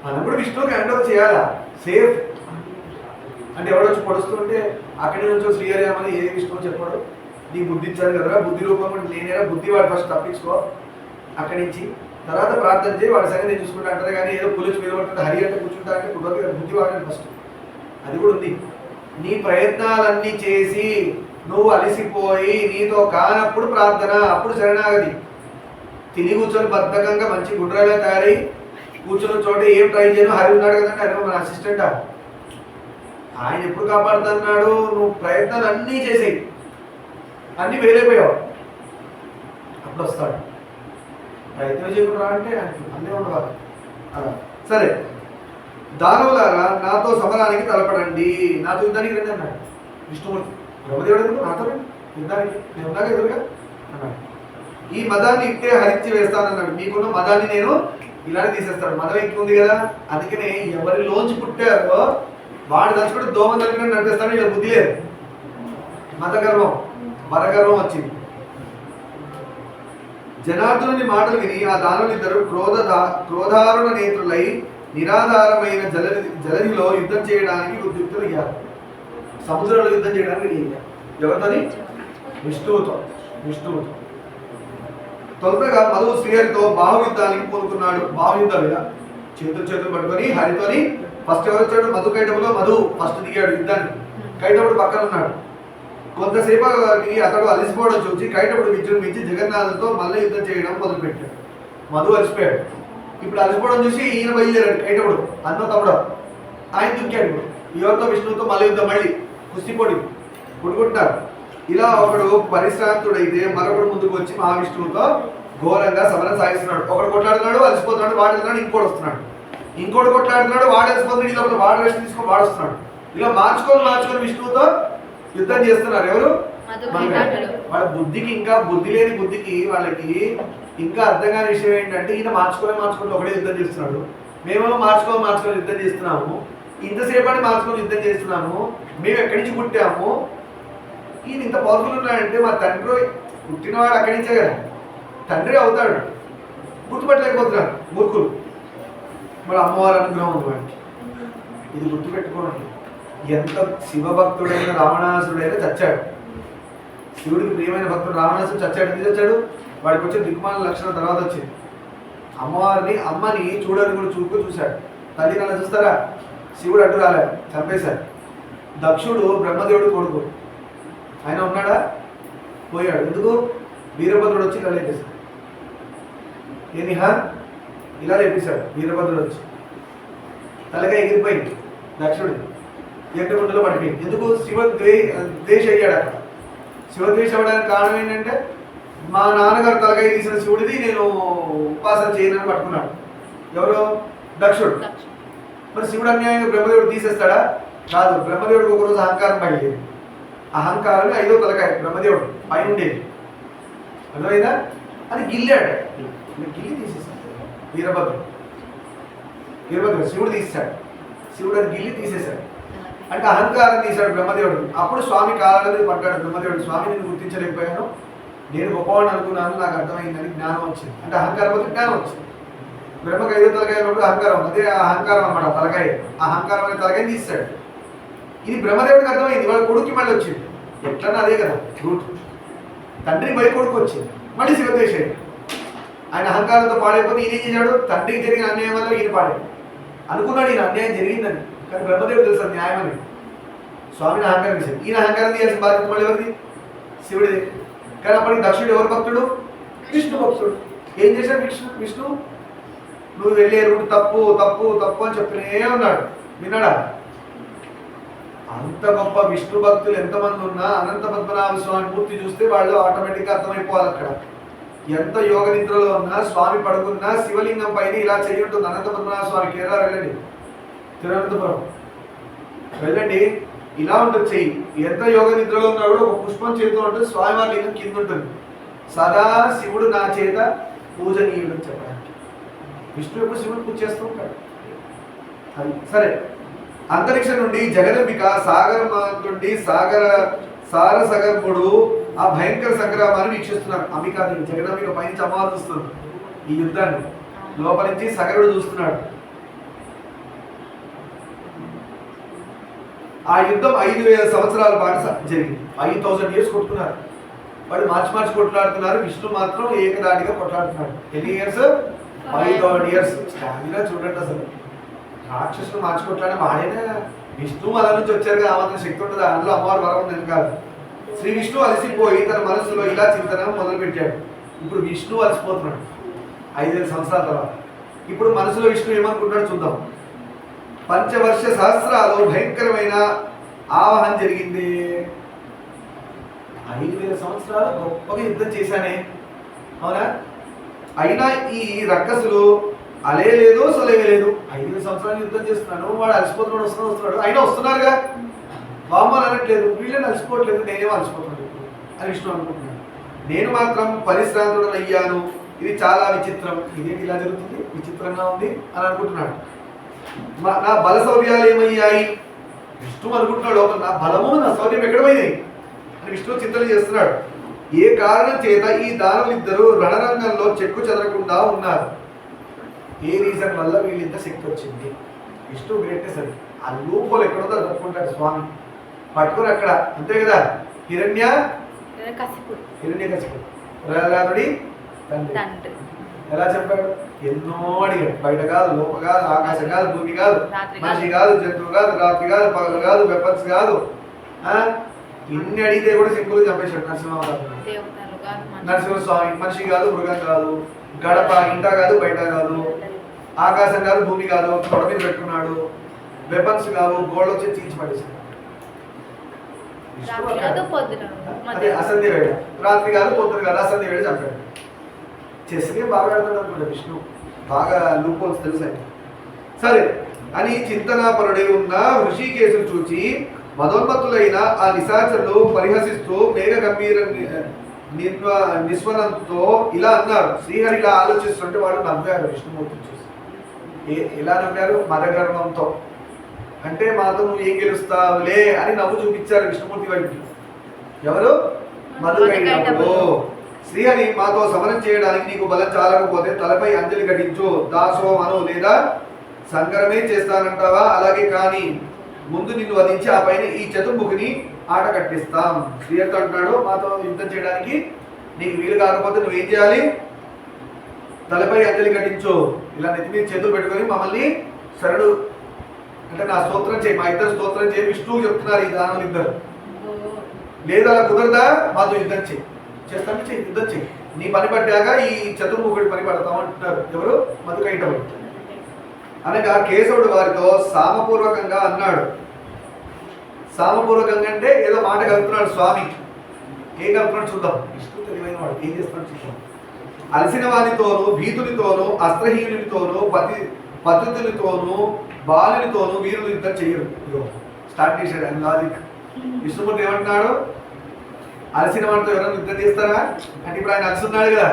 మనం కూడా విష్ణువుకి హ్యాండ్ ఓవర్ చేయాలా. సేఫ్ అంటే ఎవడొచ్చి పొడుస్తుంటే అక్కడి నుంచి శ్రీహరి అని ఏ విష్ణువు చెప్పాడు, నీ బుద్ధి ఇచ్చాడు కదా, బుద్ధి రూపం నేనేనా బుద్ధి, వాడు ఫస్ట్ తప్పించుకో అక్కడి నుంచి, తర్వాత ప్రార్థన చేయి, వాడి సంగతి నేను చూసుకుంటా అంటారు. కానీ ఏదో పులిచి నిలబడుతుంది హరి అంటే కూర్చుంటా అంటే కుదరదు, బుద్ధి వాడండి ఫస్ట్. అది కూడా ఉంది. నీ ప్రయత్నాలన్నీ చేసి నువ్వు అలసిపోయి నీతో కానప్పుడు ప్రార్థన, అప్పుడు శరణాగతి. తిని కూర్చొని బద్ధకంగా మంచి గుండ్రాగా తయారై కూర్చొని చోట ఏం ట్రై చేయను, హరి ఉన్నాడు కదండి, ఆయన మన అసిస్టెంట్, ఆయన ఎప్పుడు కాపాడుతున్నాడు. నువ్వు ప్రయత్నాలు అన్నీ చేసేయి, అన్నీ వేరైపోయావు, అప్పుడు వస్తాడు. ప్రయత్నం చేయకుండా అంటే అన్నీ ఉండవాలి అలా. సరే, దానవులారా నాతో సమరానికి తలపడండి, నాతో యుద్ధానికి రండి అన్నాడు విష్ణుమూర్తి. బ్రహ్మదేవుడు ఎందుకు నాతో యుద్ధానికి, నేను ఉన్నాగా ఎదురుగా అన్నాడు. ఈ మదాన్ని ఇట్టే హరించి వేస్తానన్నాడు. మీకున్న మదాన్ని నేను ఇలానే తీసేస్తాడు. మదం ఎక్కువ ఉంది కదా, అందుకనే ఎవరిలోంచి పుట్టారో వాడు తలుచుకుంటే దోమ తలుచుకుంటే నడిపిస్తాడు. ఇలా బుద్ధి లేదు, మతగర్వం వరగర్వం వచ్చింది. జనార్దుని మాటలు విని ఆ దానులిద్దరు క్రోధారుణ నేత్రులై నిరాధారమైన జలనిలో యుద్ధం చేయడానికి ఉద్యుక్తులయ్యారు. సముద్రంలో యుద్ధం చేయడానికి ఎవరితోని? విష్ణువుతో. తొలుతగా మధువు శ్రీహరితో బాహుయుద్ధానికి పూనుకున్నాడు. బాహుయుద్ధం ఇలా చేతులు పట్టుకొని హరితోని ఫస్ట్ ఎవరు వచ్చాడు? మధుకైటములో మధు ఫస్ట్ దిగాడు యుద్ధానికి. కైటవుడు పక్కన ఉన్నాడు. కొంతసేపు అతడు అలసిపోవడం చూసి కైటవుడు విజృంభించి జగన్నాథుతో మళ్ళీ యుద్ధం చేయడం మొదలుపెట్టాడు. మధు అలసిపోయాడు. ఇప్పుడు అలసిపోవడం చూసి ఈయన బయలుదేరాడు కైటవుడు, అన్నో తమ్ముడు. ఆయన దుక్కాడు ఎవరితో? విష్ణువుతో మళ్ళీ యుద్ధం, మళ్ళీ కుస్తీపోటీ కొట్టుకుంటున్నారు. ఇలా ఒకడు పరిశ్రాంతుడైతే మరొకడు ముందుకు వచ్చి మహావిష్ణువుతో ఘోరంగా సమరం సాగిస్తున్నాడు. ఒకడు కొట్లాడుతున్నాడు, అలసిపోతున్నాడు, వాడు వెళ్తున్నాడు, ఇంకోటి వస్తున్నాడు. ఇంకోటి కొట్లాడుతున్నాడు, వాడు అలసిపోతున్నాడు, ఇలా వాడు రెస్ట్ తీసుకొని వాడు వస్తున్నాడు. ఇలా మార్చుకొని విష్ణువుతో యుద్ధం చేస్తున్నారు. ఎవరు? వాళ్ళ బుద్ధికి, ఇంకా బుద్ధి లేని బుద్ధికి వాళ్ళకి ఇంకా అర్థం కాని విషయం ఏంటంటే ఈయన మార్చుకొని ఒకడే యుద్ధం చేస్తున్నాడు, మేమేమో మార్చుకొని యుద్ధం చేస్తున్నాము. ఇంతసేపటి మార్చుకొని యుద్ధం చేస్తున్నాము, మేము ఎక్కడి నుంచి పుట్టాము, ఈయన ఇంత పవర్ఫుల్ ఉన్నాడంటే మా తండ్రి పుట్టినవాడు అక్కడి నుంచే కదా, తండ్రి అవుతాడు, గుర్తుపట్టలేకపోతున్నాడు మూర్ఖులు. మరి అమ్మవారి అనుగ్రహం ఉంది వాడికి. ఇది గుర్తుపెట్టుకోండి. ఎంత శివభక్తుడైన రావణాసుడైనా చచ్చాడు. శివుడికి ప్రియమైన భక్తుడు రావణాసుడు చచ్చాడు. ఎందుకు చచ్చాడు? వాడికి వచ్చే దిగ్మాల లక్షణం తర్వాత వచ్చింది. అమ్మని చూడని కూడా చూశాడు. తల్లిని అలా చూస్తారా? శివుడు అడ్డు రాలేదు, చంపేశాడు. దక్షుడు బ్రహ్మదేవుడు కొడుకు, ఆయన ఉన్నాడా? పోయాడు. ఎందుకు? వీరభద్రుడు వచ్చి ఇలా లేపేశాడు. ఇలా లేపేశాడు వీరభద్రుడు వచ్చి. తలగా ఎగిరిపోయింది దక్షుడు, ఎక్కడుండలో పడిపోయింది. ఎందుకు? శివద్వేష అయ్యాడు అక్కడ. శివద్వేష అవ్వడానికి కారణం ఏంటంటే మా నాన్నగారు తలకాయ తీసిన శివుడిది నేను ఉపాసన చేయనని పట్టుకున్నాడు. ఎవరు? దక్షుడు. మరి శివుడు అన్యాయంగా బ్రహ్మదేవుడు తీసేస్తాడా? కాదు. బ్రహ్మదేవుడికి ఒకరోజు అహంకారం పడలేదు. అహంకారం 5వ తలకాయ బ్రహ్మదేవుడు పైన ఉండేది, అర్థమైందా? అది గిల్లాడు, గిల్లి తీసేస్తాడు వీరభద్రుడు. శివుడు తీసాడు, శివుడు అది గిల్లి తీసేశాడు. అంటే అహంకారం తీశాడు బ్రహ్మదేవుడు. అప్పుడు స్వామి కాళ్ళ మీద పడ్డాడు బ్రహ్మదేవుడు. స్వామి నేను గుర్తించలేకపోయాను, నేను గొప్పవాడిని అనుకున్నాను, నాకు అర్థమైందని జ్ఞానం వచ్చింది. అంటే అహంకారం వల్ల జ్ఞానం వచ్చింది. బ్రహ్మకి 5వ తలకాయ ఉన్నప్పుడు అహంకారం, అదే అహంకారం అన్నమాట తలకాయ. అహంకారం అనే తలకాయ తీస్తాడు. ఇది బ్రహ్మదేవుడికి అర్థమైంది. వాళ్ళ కొడుకు మళ్ళీ వచ్చింది. ఎట్లన్నా అదే కదా రూట్. తండ్రి బయ కొడుకు వచ్చింది, మళ్ళీ శివద్వేషం. ఆయన అహంకారంతో పాడైపోతే ఈయన ఏం చేశాడు, తండ్రికి జరిగిన అన్యాయం వల్ల ఈయన పాడాడు. అనుకున్నాడు ఈయన అన్యాయం జరిగిందని, కానీ బ్రహ్మదేవుడు తెలుసు న్యాయం అని. స్వామిని అహంకారం చేశాడు. ఈయన అహంకారం చేయాల్సిన బాధ్యత మళ్ళీ ఎవరిది? శివుడిది. కానీ అప్పటికి దక్షుడు ఎవరు భక్తుడు? విష్ణు భక్తుడు. ఏం చేశాడు విష్ణు? నువ్వు వెళ్ళే రూట్ తప్పు తప్పు తప్పు అని చెప్తూనే ఉన్నాడు. విన్నాడా? అంత గొప్ప విష్ణు భక్తులు ఎంతమంది ఉన్నా అనంత పద్మనాభ స్వామి మూర్తి చూస్తే వాళ్ళు ఆటోమేటిక్గా అర్థమైపోవాలి. అక్కడ ఎంత యోగ నిద్రలో ఉన్నా, స్వామి పడుకున్నా శివలింగం పైన ఇలా చెయ్యి ఉంటుంది. అనంత పద్మనాభ స్వామి కేరళ వెళ్ళండి, తిరువనంతపురం వెళ్ళండి, ఇలా ఉంటుంది చెయ్యి. ఎంత యోగ నిద్రలో ఉన్నా కూడా ఒక పుష్పం చేతిలో ఉంటుంది, స్వామివారి లింగం కింద ఉంటుంది. సదా శివుడు నా చేత పూజనీయుడు అని చెప్పడానికి. విష్ణు ఎప్పుడు శివుడు పూజ చేస్తూ ఉంటాడు. అది సరే. అంతరిక్షం నుండి జగదంబిక సాగరమంతుండి సారసగర్భుడు ఆ భయంకర సంగ్రామాన్ని వీక్షిస్తున్నారు. అంబికాదేవి జగదంబిక పైనుంచి అమ్మవారు చూస్తున్నారు ఈ యుద్ధాన్ని. లోపల నుంచి సగరుడు చూస్తున్నాడు. ఆ యుద్ధం 5000 సంవత్సరాల పాటు జరిగింది. 5000 years కొట్టుకున్నారు. వాడు మార్చి కొట్లాడుతున్నారు. విష్ణు మాత్రం ఏకదాటిగా కొట్లాడుతున్నాడు. ఎన్ని ఇయర్స్? 5000 years. స్టామినా చూడండి అసలు. రాక్షసులు మార్చి కొట్లాడే వాడైనా విష్ణు అలా నుంచి వచ్చారు కదా, ఆ మాత్రం శక్తి ఉంటుంది. అందులో అమ్మవారు వరం ఉంది కాదు. శ్రీ విష్ణు అలసిపోయి తన మనసులో ఇలా చింతన మొదలు పెట్టాడు. ఇప్పుడు విష్ణు అలసిపోతున్నాడు 5000 సంవత్సరాల తర్వాత. ఇప్పుడు మనసులో విష్ణు ఏమనుకుంటాడు చూద్దాం. పంచవర్ష సహస్రాలు భయంకరమైన ఆవాహన జరిగింది. 5000 సంవత్సరాలు గొప్పగా యుద్ధం చేశానే, అవునా? అయినా ఈ రక్కసులు అలే లేదు సొలే లేదు. 5000 సంవత్సరాలు యుద్ధం చేస్తున్నాను, వాడు అలసిపోతున్నాడు, వస్తున్నాడు, అయినా వస్తున్నారుగా, వామని అనట్లేదు, వీళ్ళని అలసిపోవట్లేదు, నేనేమో అలసిపోతున్నాడు అని విష్ణు అనుకుంటున్నాడు. నేను మాత్రం పరిశ్రాంతుడు అయ్యాను, ఇది చాలా విచిత్రం, ఇదేంటి ఇలా జరుగుతుంది, విచిత్రంగా ఉంది అని అనుకుంటున్నాడు. నా బల శౌర్యాలు ఏమయ్యాయి? విష్ణు అనుకుంటున్నాడు, నా బలము నా శౌర్యం ఎక్కడ పోయినాయి అని విష్ణు చింతన చేస్తున్నాడు. ఏ కారణం చేత ఈ దానవులిద్దరూ రణరంగంలో చెక్కు చెదరకుండా ఉన్నారు? ఏ రీజన్ వల్ల వీళ్ళింత శక్తి వచ్చింది? విష్ణు గ్రేట్నెస్ అది. ఆ లూపోలు ఎక్కడో తప్పుకుంటాడు స్వామి, పట్టుకుని అక్కడ, అంతే కదా. హిరణ్యకశిపుడు ప్రహ్లాదుడి తండ్రి ఎలా చెప్పాడు? ఎన్నో అడిగాడు. బయట కాదు, లోప కాదు, ఆకాశం కాదు, భూమి కాదు, మనిషి కాదు, జంతువు కాదు, రాత్రి కాదు, పగలు కాదు, వెపన్స్ కాదు, ఇన్ని అడిగితే కూడా సింపుల్ గా చంపేశాడు. నరసింహస్వామి మనిషి కాదు, మృగం కాదు, గడప ఇంట కాదు, బయట కాదు, ఆకాశం కాదు, భూమి కాదు, తొడ మీద పెట్టుకున్నాడు, వెపన్స్ కాదు, గోళ్ళు వచ్చి తీర్చి పడేశాడు. అదే అసంధి వేడ, రాత్రి కాదు, పొద్దున కాదు, అసంధి వేడ చంపాడు. చెస్కే బాగా ఆడతాడు అనుకుంటా విష్ణు, బాగా లూపోల్స్ తెలుసు ఆయన. సరే అని చింతనాపరుడై ఉన్న ఋషికేశును చూచి మదోన్మత్తులైన ఆ నిశాచరులు పరిహసిస్తూ మేఘ గంభీర నిస్వనంతో ఇలా అన్నారు. శ్రీహరి ఇలా ఆలోచిస్తుంటే వాళ్ళు నవ్వారు విష్ణుమూర్తిని చూసి. ఎలా నవ్వారు? మదగర్వంతో. అంటే మాతో నువ్వు ఏం గెలుస్తావులే అని నవ్వు చూపించారు విష్ణుమూర్తి వైపు. ఎవరు? మధుకైటవుడు. శ్రీహరి మాతో సమరం చేయడానికి నీకు బలం చాలకపోతే తలపై అంజలి ఘటించు, దాసో అను, లేదా సంకరమే చేస్తానంటావా? అలాగే కానీ ముందు నిన్ను వధించి ఆ పైన ఈ చతుర్ముఖిని ఆట కట్టిస్తాం. శ్రీహరితో అంటున్నాడు, మాతో యుద్ధం చేయడానికి నీకు వీలు కాకపోతే నువ్వేం చేయాలి? తలపై అంజలి ఘటించు, ఇలా నెత్తి మీద చేతులు పెట్టుకొని మమ్మల్ని శరణు అంటే నా స్తోత్రం చేయి, మా ఇద్దరు స్తోత్రం చేయి విష్ణువు చెప్తున్నారు ఈ దానం ఇద్దరు. లేదా అలా కుదరదా? మాతో యుద్ధం చేయి. చేస్తాను, చెయ్యి, యుద్ధం చెయ్యి, నీ పని పట్టాక ఈ చతుర్ముఖుడి పని పడతాం అంటున్నారు. ఎవరు? మధుకైటవుడు. అనగా కేశవుడు వారితో సామపూర్వకంగా అన్నాడు. సామపూర్వకంగా అంటే ఏదో మాట కలుపుతున్నాడు స్వామి. ఏం కలుపుతున్నాడు చూద్దాం. విష్ణు తెలివైన వాడు, ఏం చేస్తున్నాడు చూద్దాం. అలసిన వారితోనూ, భీతునితోనూ, అస్త్రహీనునితోనూ, పద్ధతులతోనూ, బాలునితోనూ వీరులు యుద్ధం చెయ్యరు. ఇదో స్టార్ట్ చేశాడు ఆయన లాజిక్. విష్ణుమూర్తి ఏమంటున్నాడు? అలసిన వాడితో ఎవరైనా యుద్ధం చేస్తారా అంటే ఇప్పుడు ఆయన అలసిన్నాడు కదా,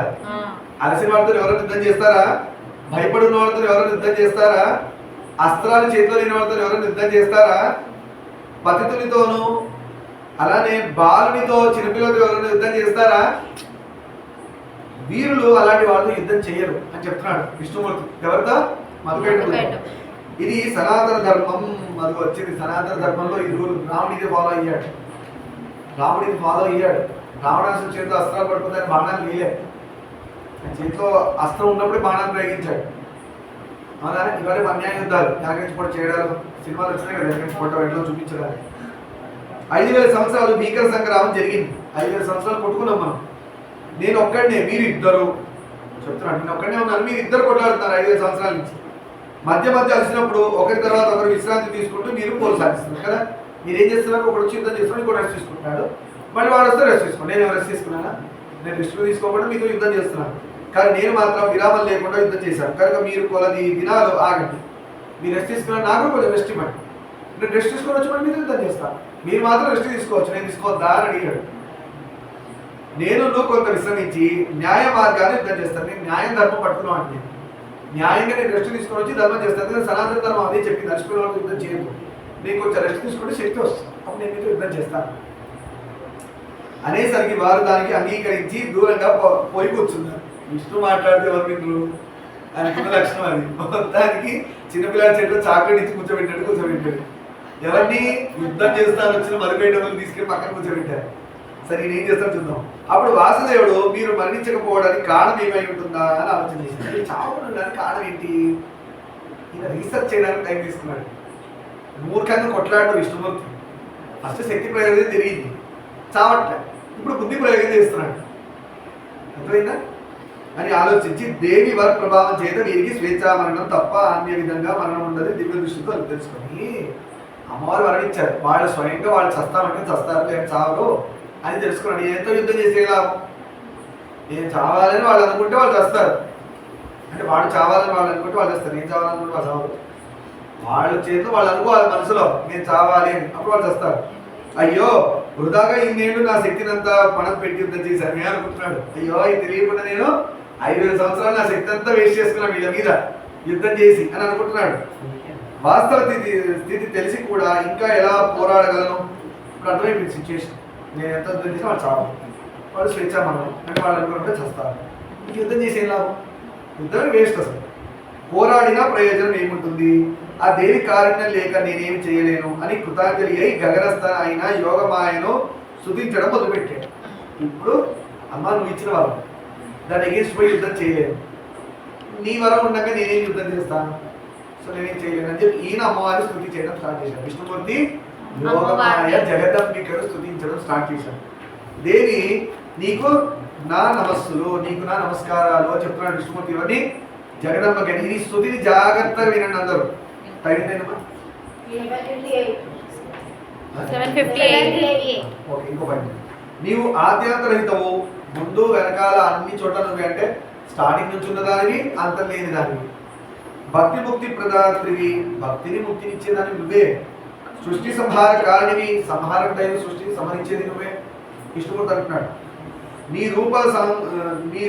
అలసిన వాడితో ఎవరైనా యుద్ధం చేస్తారా? భయపడిన వాడితో ఎవరైనా యుద్ధం చేస్తారా? అస్త్రాలు చేతిలో లేని వాడితో ఎవరైనా యుద్ధం చేస్తారా? పతితునితోనూ అలానే బాలునితో, చిన్నపిల్లలతో ఎవరైనా యుద్ధం చేస్తారా? వీరులు అలాంటి వాళ్ళు యుద్ధం చేయరు అని చెప్తున్నాడు విష్ణుమూర్తి. ఎవరితో? మధుకైటవుడితో. ఇది సనాతన ధర్మం. అది వచ్చింది సనాతన ధర్మంలో. ఇరువురు రాముడిని ఫాలో అయ్యాడు. రావణాసుని చేతిలో అస్త్రాలు పట్టుకుందని బాణాలు వేయలేదు. చేతిలో అస్త్రం ఉన్నప్పుడే బాణాలు ప్రయోగించాడు. అవునా? ఇవాళ అన్యాయ యుద్ధాలు యాగరించుకోవడం చేయడాలు సినిమాలు వచ్చినాయి కదా, యాగరించుకోవడం ఎట్లా చూపించడానికి. 5000 సంవత్సరాలు భీకర సంగ్రామం జరిగింది. 5000 సంవత్సరాలు కొట్టుకున్నాం మనం. నేను ఒక్కడినే, మీరు ఇద్దరు. చెప్తున్నాను, నేను ఒక్కడనే ఉన్నాను, మీరు ఇద్దరు కొట్లాడుతున్నారు 5000 సంవత్సరాల నుంచి. మధ్య మధ్య అలసినప్పుడు ఒకరి తర్వాత ఒకరు విశ్రాంతి తీసుకుంటూ మీరు పోలు సాధిస్తున్నారు కదా. మీరు ఏం చేస్తున్నారు? ఒకడు వచ్చి యుద్ధం చేస్తున్నాడు, ఇంకో రెస్ట్ తీసుకుంటున్నాడు. మళ్ళీ వాడు వస్తే రెస్ట్ తీసుకోండి. నేను రెస్ట్ తీసుకున్నానా? నేను రెస్ట్ తీసుకోకుండా మీతో యుద్ధం చేస్తున్నాను. కానీ నేను మాత్రం విరామం లేకుండా యుద్ధం చేశాను. కనుక మీరు కొలది దినాలు ఆగండి. మీరు రెస్ట్ తీసుకున్నారు, నాకు కొంచెం రెస్ట్ ఇవ్వండి. నేను రెస్ట్ తీసుకొని వచ్చి మళ్ళీ మీతో యుద్ధం చేస్తాను. మీరు మాత్రం రెస్ట్ తీసుకోవచ్చు, నేను తీసుకోవద్దా అని అడిగాడు. నేను నువ్వు కొంత విశ్రమించి న్యాయ మార్గాన్ని యుద్ధం చేస్తాను. నేను న్యాయం ధర్మం పట్టుకున్నాను అంటే న్యాయంగా నేను రెస్ట్ తీసుకొని వచ్చి ధర్మం చేస్తాను. నేను సనాతన ధర్మం అదే చెప్పింది, నడిచిపోయిన వాళ్ళకి యుద్ధం చేయదు. నేను కొంచెం రెస్ట్ తీసుకుంటే శక్తి వస్తుంది, అప్పుడు నేను మీతో యుద్ధం చేస్తాను అనేసరికి వారు దానికి అంగీకరించి దూరంగా పోయి కూర్చున్నారు. విష్ణు మాట్లాడితే ఎవరు మిత్రులు? ఆయనకున్న లక్షణం అది. మొత్తానికి చిన్నపిల్లల చెట్లు చాక్లెట్ ఇచ్చి కూర్చోబెట్టాడు. ఎవరిని? యుద్ధం చేస్తాను వచ్చిన మరుగైడములు తీసుకెళ్ళి పక్కన కూర్చోబెట్టారు. సరే నేను ఏం చేస్తాను చూద్దాం. అప్పుడు వాసుదేవుడు మీరు మరణించకపోవడానికి కారణం ఏమై ఉంటుందా అని ఆలోచన చేశాడు. చావడానికి కారణం ఏంటి? ఈయన రీసెర్చ్ చేయడానికి టైం తీసుకున్నాడు. మూర్ఖంగా కొట్లాడడం విష్ణుమూర్తి. ఫస్ట్ శక్తి ప్రయోగం జరిగింది, చావట్లే. ఇప్పుడు బుద్ధి ప్రయోగం చేస్తున్నాడు. అర్థమైందా అని ఆలోచించి దేవి వర ప్రభావం చేత వీరికి స్వేచ్ఛా మరణం తప్ప అన్య విధంగా మరణం ఉండదు దివ్య దృష్టితో అది తెలుసుకొని అమ్మవారు మరణించారు. వాళ్ళు స్వయంగా వాళ్ళు చస్తామంటే చస్తారు, లేదు చావరు అని తెలుసుకున్నాడు. ఎంతో యుద్ధం చేసేలా నేను చావాలని వాళ్ళు అనుకుంటే వాళ్ళు చస్తారు. అంటే వాడు చావాలని వాళ్ళు అనుకుంటే వాళ్ళు చేస్తారు. నేను చావాలనుకుంటే వాళ్ళు చావరు. వాళ్ళ చేతిలో వాళ్ళు అనుకోవాలి మనసులో నేను చావాలి అని, అప్పుడు వాళ్ళు చేస్తారు. అయ్యో వృధాగా ఇన్నేళ్ళు నా శక్తిని అంతా పణం పెట్టి యుద్ధం చేశాను నేను అనుకుంటున్నాడు. అయ్యో ఇది తెలియకుండా నేను 5000 సంవత్సరాలు నా శక్తి అంతా వేస్ట్ చేసుకున్నాను వీళ్ళ మీద యుద్ధం చేసి అని అనుకుంటున్నాడు. వాస్తవ స్థితి తెలిసి కూడా ఇంకా ఎలా పోరాడగలను? ఇప్పుడు అర్థమైపోయింది సిచ్యువేషన్. నేను ఎంత యుద్ధం చేసి వాళ్ళు చావు, వాళ్ళు స్వేచ్ఛ మనం అంటే వాళ్ళు అనుకుంటే చస్తారు. యుద్ధం చేసి ఏం లాభం? యుద్ధం వేస్ట్. అసలు పోరాడినా ప్రయోజనం ఏముంటుంది? ఆ దేవి కారుణ్యం లేక నేనేమి చేయలేను అని కృతాంజలి అయి గగనస్థ అయిన యోగమాయను స్తుతించడం మొదలుపెట్టాడు. ఇప్పుడు అమ్మ నువ్వు ఇచ్చిన వరం, దాన్ని ఎగేస్ట్ పోయి యుద్ధం చేయలేను, నీ వరం ఉండగా నేనేం యుద్ధం చేస్తాను, సో నేనేం చేయలేను అని చెప్పి ఈయన అమ్మవారిని స్తుతి చేయడం స్టార్ట్ చేశాడు. విష్ణుమూర్తి యోగమాయ జగదంబికను స్తుతించడం స్టార్ట్ చేశాడు. దేవి నీకు నా నమస్సులు, నీకు నా నమస్కారాలు అని చెప్తున్నాడు విష్ణుమూర్తి. ఇవన్నీ జగదంబకి. ఈ స్తుతిని జాగ్రత్తగా వినండి అందరూ. టైం ఏంటమ్మా? 7:58. ఓకే, ఇంకో పని. నీవు ఆద్యాంతరహితవు, ముందు వెనకాల అన్ని చోట్ల నువ్వే. అంటే స్టార్టింగ్ నుంచి ఉన్నదానివి, అంతం లేని దానివి. భక్తి ముక్తి ప్రదాత్రివి, భక్తిని ముక్తిని ఇచ్చేదాన్ని నువ్వే. సృష్టి సంహార కారణివి, సంహారకుడైన సృష్టిని సంహరించేది నువ్వే. విష్ణుమూర్తి అంటున్నాడు నీ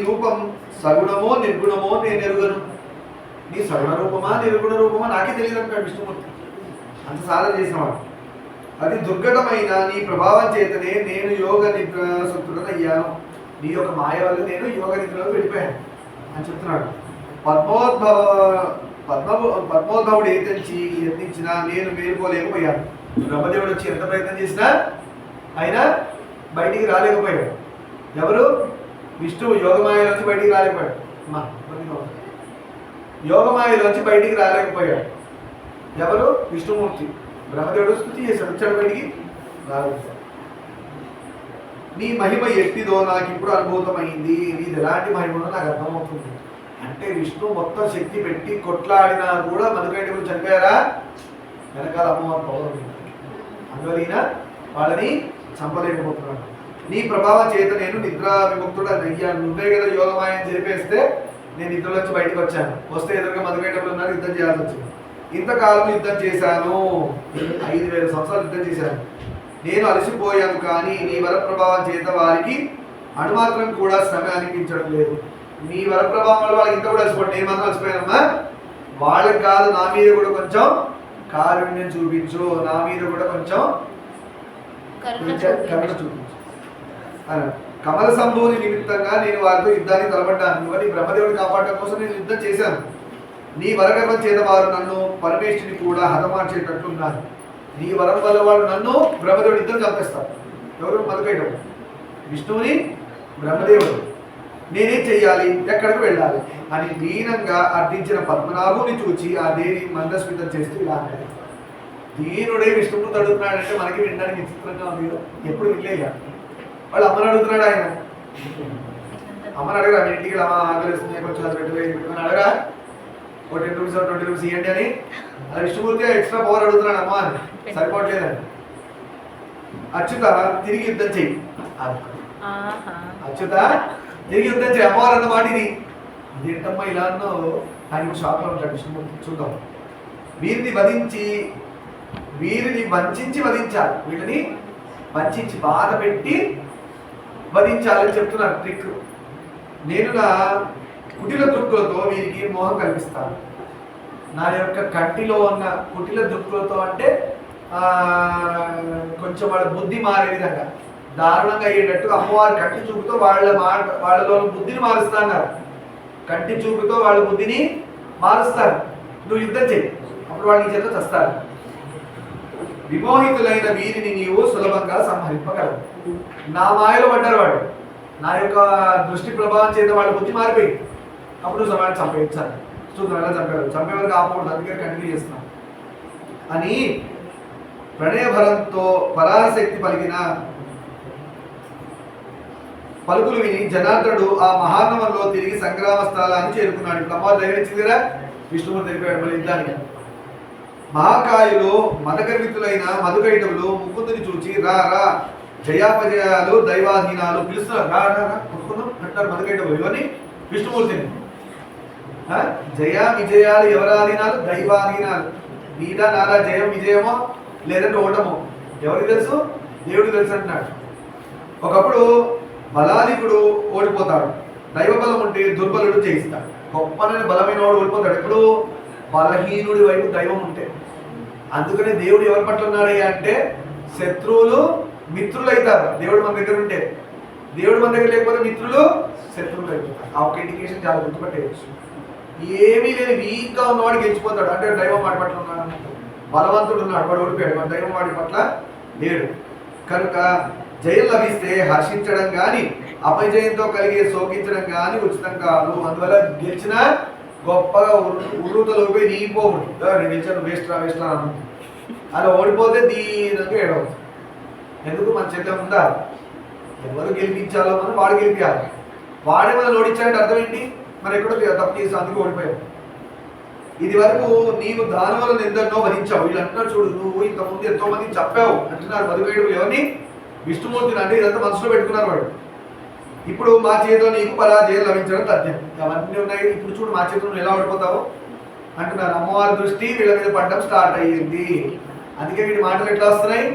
రూపం సగుణమో నిర్గుణమో నేను ఎరుగను. నీ సగుణ రూపమా నిర్గుణ రూపమా నాకే తెలియదు అంటాడు విష్ణుమూర్తి. అంత సాధన చేసినవాడు. అది దుర్ఘటమైన నీ ప్రభావం చేతనే నేను యోగ నిద్ర సుతుడనయ్యాను. నీ యొక్క మాయ వల్ల నేను యోగ నిద్రలో వెళ్ళిపోయాను అని చెప్తున్నాడు. పద్మోద్భవుడు ఏతంచి యత్నించినా నేను మేలుకోలేకపోయాను. బ్రహ్మదేవుడు వచ్చి ఎంత ప్రయత్నం చేసినా ఆయన బయటికి రాలేకపోయాడు. ఎవరు? విష్ణువు యోగమాయలోంచి బయటికి రాలేకపోయాడు. యోగమాయలోంచి బయటికి రాలేకపోయాడు. ఎవరు? విష్ణుమూర్తి. బ్రహ్మదేవుడు స్తుతి చేశాడు, వచ్చాడు, బయటికి రాలేకపోయాడు. నీ మహిమ ఎట్టిదో నాకు ఇప్పుడు అనుభూతమైంది. నీది ఎలాంటి మహిమనో నాకు అర్థమవుతుంది. అంటే విష్ణు మొత్తం శక్తి పెట్టి కొట్లాడినా కూడా మధుకైటకులు చనిపోయారా? వెనకాల అమ్మవారి పౌరం. అందువల్ల వాళ్ళని చంపలేకపోతున్నాడు. నీ ప్రభావం చేత నేను నిద్ర విముక్తుడు అయ్యాను. నువ్వే కదా యోగమాయం జరిపేస్తే నేను నిద్రలోంచి బయటకు వచ్చాను. వస్తే ఎదురుగా మధుకైటకులు ఉన్నారు, యుద్ధం చేయాల్సి వచ్చింది. ఇంతకాలం యుద్ధం చేశాను, 5000 సంవత్సరాలు యుద్ధం చేశాను. నేను అలసిపోయాను, కానీ నీ వరప్రభావం చేత వారికి అణుమాత్రం కూడా శ్రమ అనిపించడం లేదు. నీ వరప్రభావం వల్ల వాళ్ళకి ఇంత కూడా అలసిపోయి, నేను మాత్రం అలసిపోయానమ్మా. వాళ్ళకి కాదు, నా మీద కూడా కొంచెం కారుణ్యం చూపించు, నా మీద కూడా కొంచెం కరుణ చూపించు. కమల సంభూని నిమిత్తంగా నేను వారితో యుద్ధానికి తలపడ్డాను. నువ్వు బ్రహ్మదేవుడిని కాపాడటం కోసం నేను యుద్ధం చేశాను. నీ వరగర్వం చేత వారు నన్ను పరమేశ్వరిని కూడా హతమార్చేటట్లున్నారు. నీ వరం వల్ల వాళ్ళు నన్ను బ్రహ్మదేవుడు ఇద్దరు చంపేస్తారు. ఎవరు? మధుకైటవుడు. విష్ణువుని, బ్రహ్మదేవుడు. నేనేం చెయ్యాలి, ఎక్కడికి వెళ్ళాలి అని దీనంగా అర్థించిన పద్మనాభుని చూచి ఆ దేవి మందస్మితం చేస్తూ ఇలా అన్నది. దీనుడే విష్ణుమూర్తి అడుగుతున్నాడంటే మనకి వినడానికి విచిత్రంగా ఉంది. ఎప్పుడు వినలేక వాళ్ళు అమ్మని అడుగుతున్నాడు. ఆయన అమ్మని అడగరా, మీ ఇంటికి అమ్మ ఆకలిస్తుంది కొంచెం అది పెట్టుకుని అడగరా, ఒక 10 రూపీస్ 20 రూపీస్ ఇవ్వండి అని. అది విష్ణుమూర్తి ఎక్స్ట్రా పవర్ అడుగుతున్నాడు అమ్మ అని, సరిపోవట్లేదని. అచ్యుత తిరిగి యుద్ధం చెయ్యి, అచ్యుత తిరిగి యుద్ధం చేయి అమ్మవారు అన్న మాట ఇది. ఇదేంటమ్మా ఇలా అన్నావు, ఆయన షాక్లో ఉంటాడు విష్ణుమూర్తి. చూద్దాం. వీరిని వంచించి వధించాలి, వీటిని వంచించి బాధ పెట్టి వధించాలని చెప్తున్నారు ట్రిక్. నేను నా కుటిల దృక్కులతో వీరికి మోహం కల్పిస్తాను. నా యొక్క కంటిలో ఉన్న కుటిల దృక్కులతో అంటే కొంచెం వాళ్ళ బుద్ధి మారే విధంగా దారుణంగా అయ్యేటట్టు అమ్మవారి కంటి చూపుతో వాళ్ళలో బుద్ధిని మారుస్తాను. కంటి చూపుతో వాళ్ళ బుద్ధిని మారుస్తారు. నువ్వు యుద్ధం చెయ్యి, అప్పుడు వాళ్ళ చేత చస్తారు. విమోహితులైన వీరిని నీవు సులభంగా సంహరింపగలవు. నా మాయలో పడ్డారు వాడు, నా యొక్క దృష్టి ప్రభావం చేత వాళ్ళ బుద్ధి మారిపోయి, అప్పుడు సమాజం చంపేయించాలి. చూద్దాం ఎలా చంపేవారు, చంపేవారు కాకూడదు, అందుకే కంటిన్యూ చేస్తున్నాం అని ప్రణయభరంతో పరాశక్తి పలికిన పలుకులు విని జనార్దనుడు ఆ మహానవంలో తిరిగి సంగ్రామ స్థలాన్ని చేరుకున్నాడు. ఇప్పుడు అమ్మవారు ధైర్యం ఇచ్చింది కదా, విష్ణుమూర్తి తెలిపాడు మళ్ళీ యుద్ధానికి. మహాకాయులు మదగర్వితులైన మధుకైటవులు ముకుందుని చూచి రా రా జయాపజయాలు దైవాధీనాలు పిలుస్తున్నారు. రా రా రా ముకుందం అంటారు మధుకైటవులు. ఇవన్నీ విష్ణుమూర్తిని. జయ విజయాలు ఎవరాధీనాలు? దైవాధీనాలు. నీదా నాదా జయం విజయమో లేదంటే ఓటమో ఎవరికి తెలుసు? దేవుడికి తెలుసు అంటున్నాడు. ఒకప్పుడు బలాధికుడు ఓడిపోతాడు, దైవ బలం ఉంటే దుర్బలుడు జయిస్తాడు. గొప్పనైన బలమైన వాడు ఓడిపోతాడు ఎప్పుడు? బలహీనుడి వైపు దైవం ఉంటే. అందుకనే దేవుడు ఎవరి పట్ల ఉన్నాడు అంటే శత్రువులు మిత్రులు అవుతారు దేవుడు మన దగ్గర ఉంటే. దేవుడు మన దగ్గర లేకపోతే మిత్రులు శత్రువులు అయిపోతారు. ఆ ఒక ఇండికేషన్ చాలా గుర్తుపట్టేయచ్చు. ఏమీ లేని వీక్గా ఉన్నవాడు గెలిచిపోతాడు అంటే దైవం వాడి పట్ల ఉన్నాడు. బలవంతుడు ఉన్నాడు, వాడు ఓడిపోయాడు, వాడు దైవం వాడి పట్ల లేడు. కనుక జయం లభిస్తే హర్షించడం కానీ అపజయంతో కలిగే శోకించడం కానీ ఉచితం కాదు. అందువల్ల గెలిచిన గొప్పగా ఉర్రూతలు పోయి నీపోవుడు, నేను గెలిచాను వేస్ట్ రా అను. అలా ఓడిపోతే దీనంగా ఏడవచ్చు. ఎందుకు? మన చెల్లె ఉందా? ఎవరు గెలిపించాలో మనం వాడు గెలిపించాలి. వాడే మనం ఓడించాలంటే అర్థం ఏంటి? మనం ఎక్కడో తప్పు చేసి అందుకు ఓడిపోయాం. ఇది వరకు నీవు దాని వల్ల ఎందరినో వధించావు. వీళ్ళు అంటున్నారు చూడు, నువ్వు ఇంతకుముందు ఎంతో మంది చెప్పావు అంటున్నారు మధుకైడు. ఎవరిని? విష్ణుమూర్తిని. అంటే ఇదంతా మనసులో పెట్టుకున్నారు వాడు. ఇప్పుడు మా చేతిలో నీకు పరాజయం లభించడం తథ్యం. అవన్నీ ఉన్నాయి. ఇప్పుడు చూడు మా చేతిలో నువ్వు ఎలా ఓడిపోతావు అంటున్నారు. అమ్మవారి దృష్టి వీళ్ళ మీద పడడం స్టార్ట్ అయ్యింది. అందుకే వీటి మాటలు ఎట్లా వస్తున్నాయి?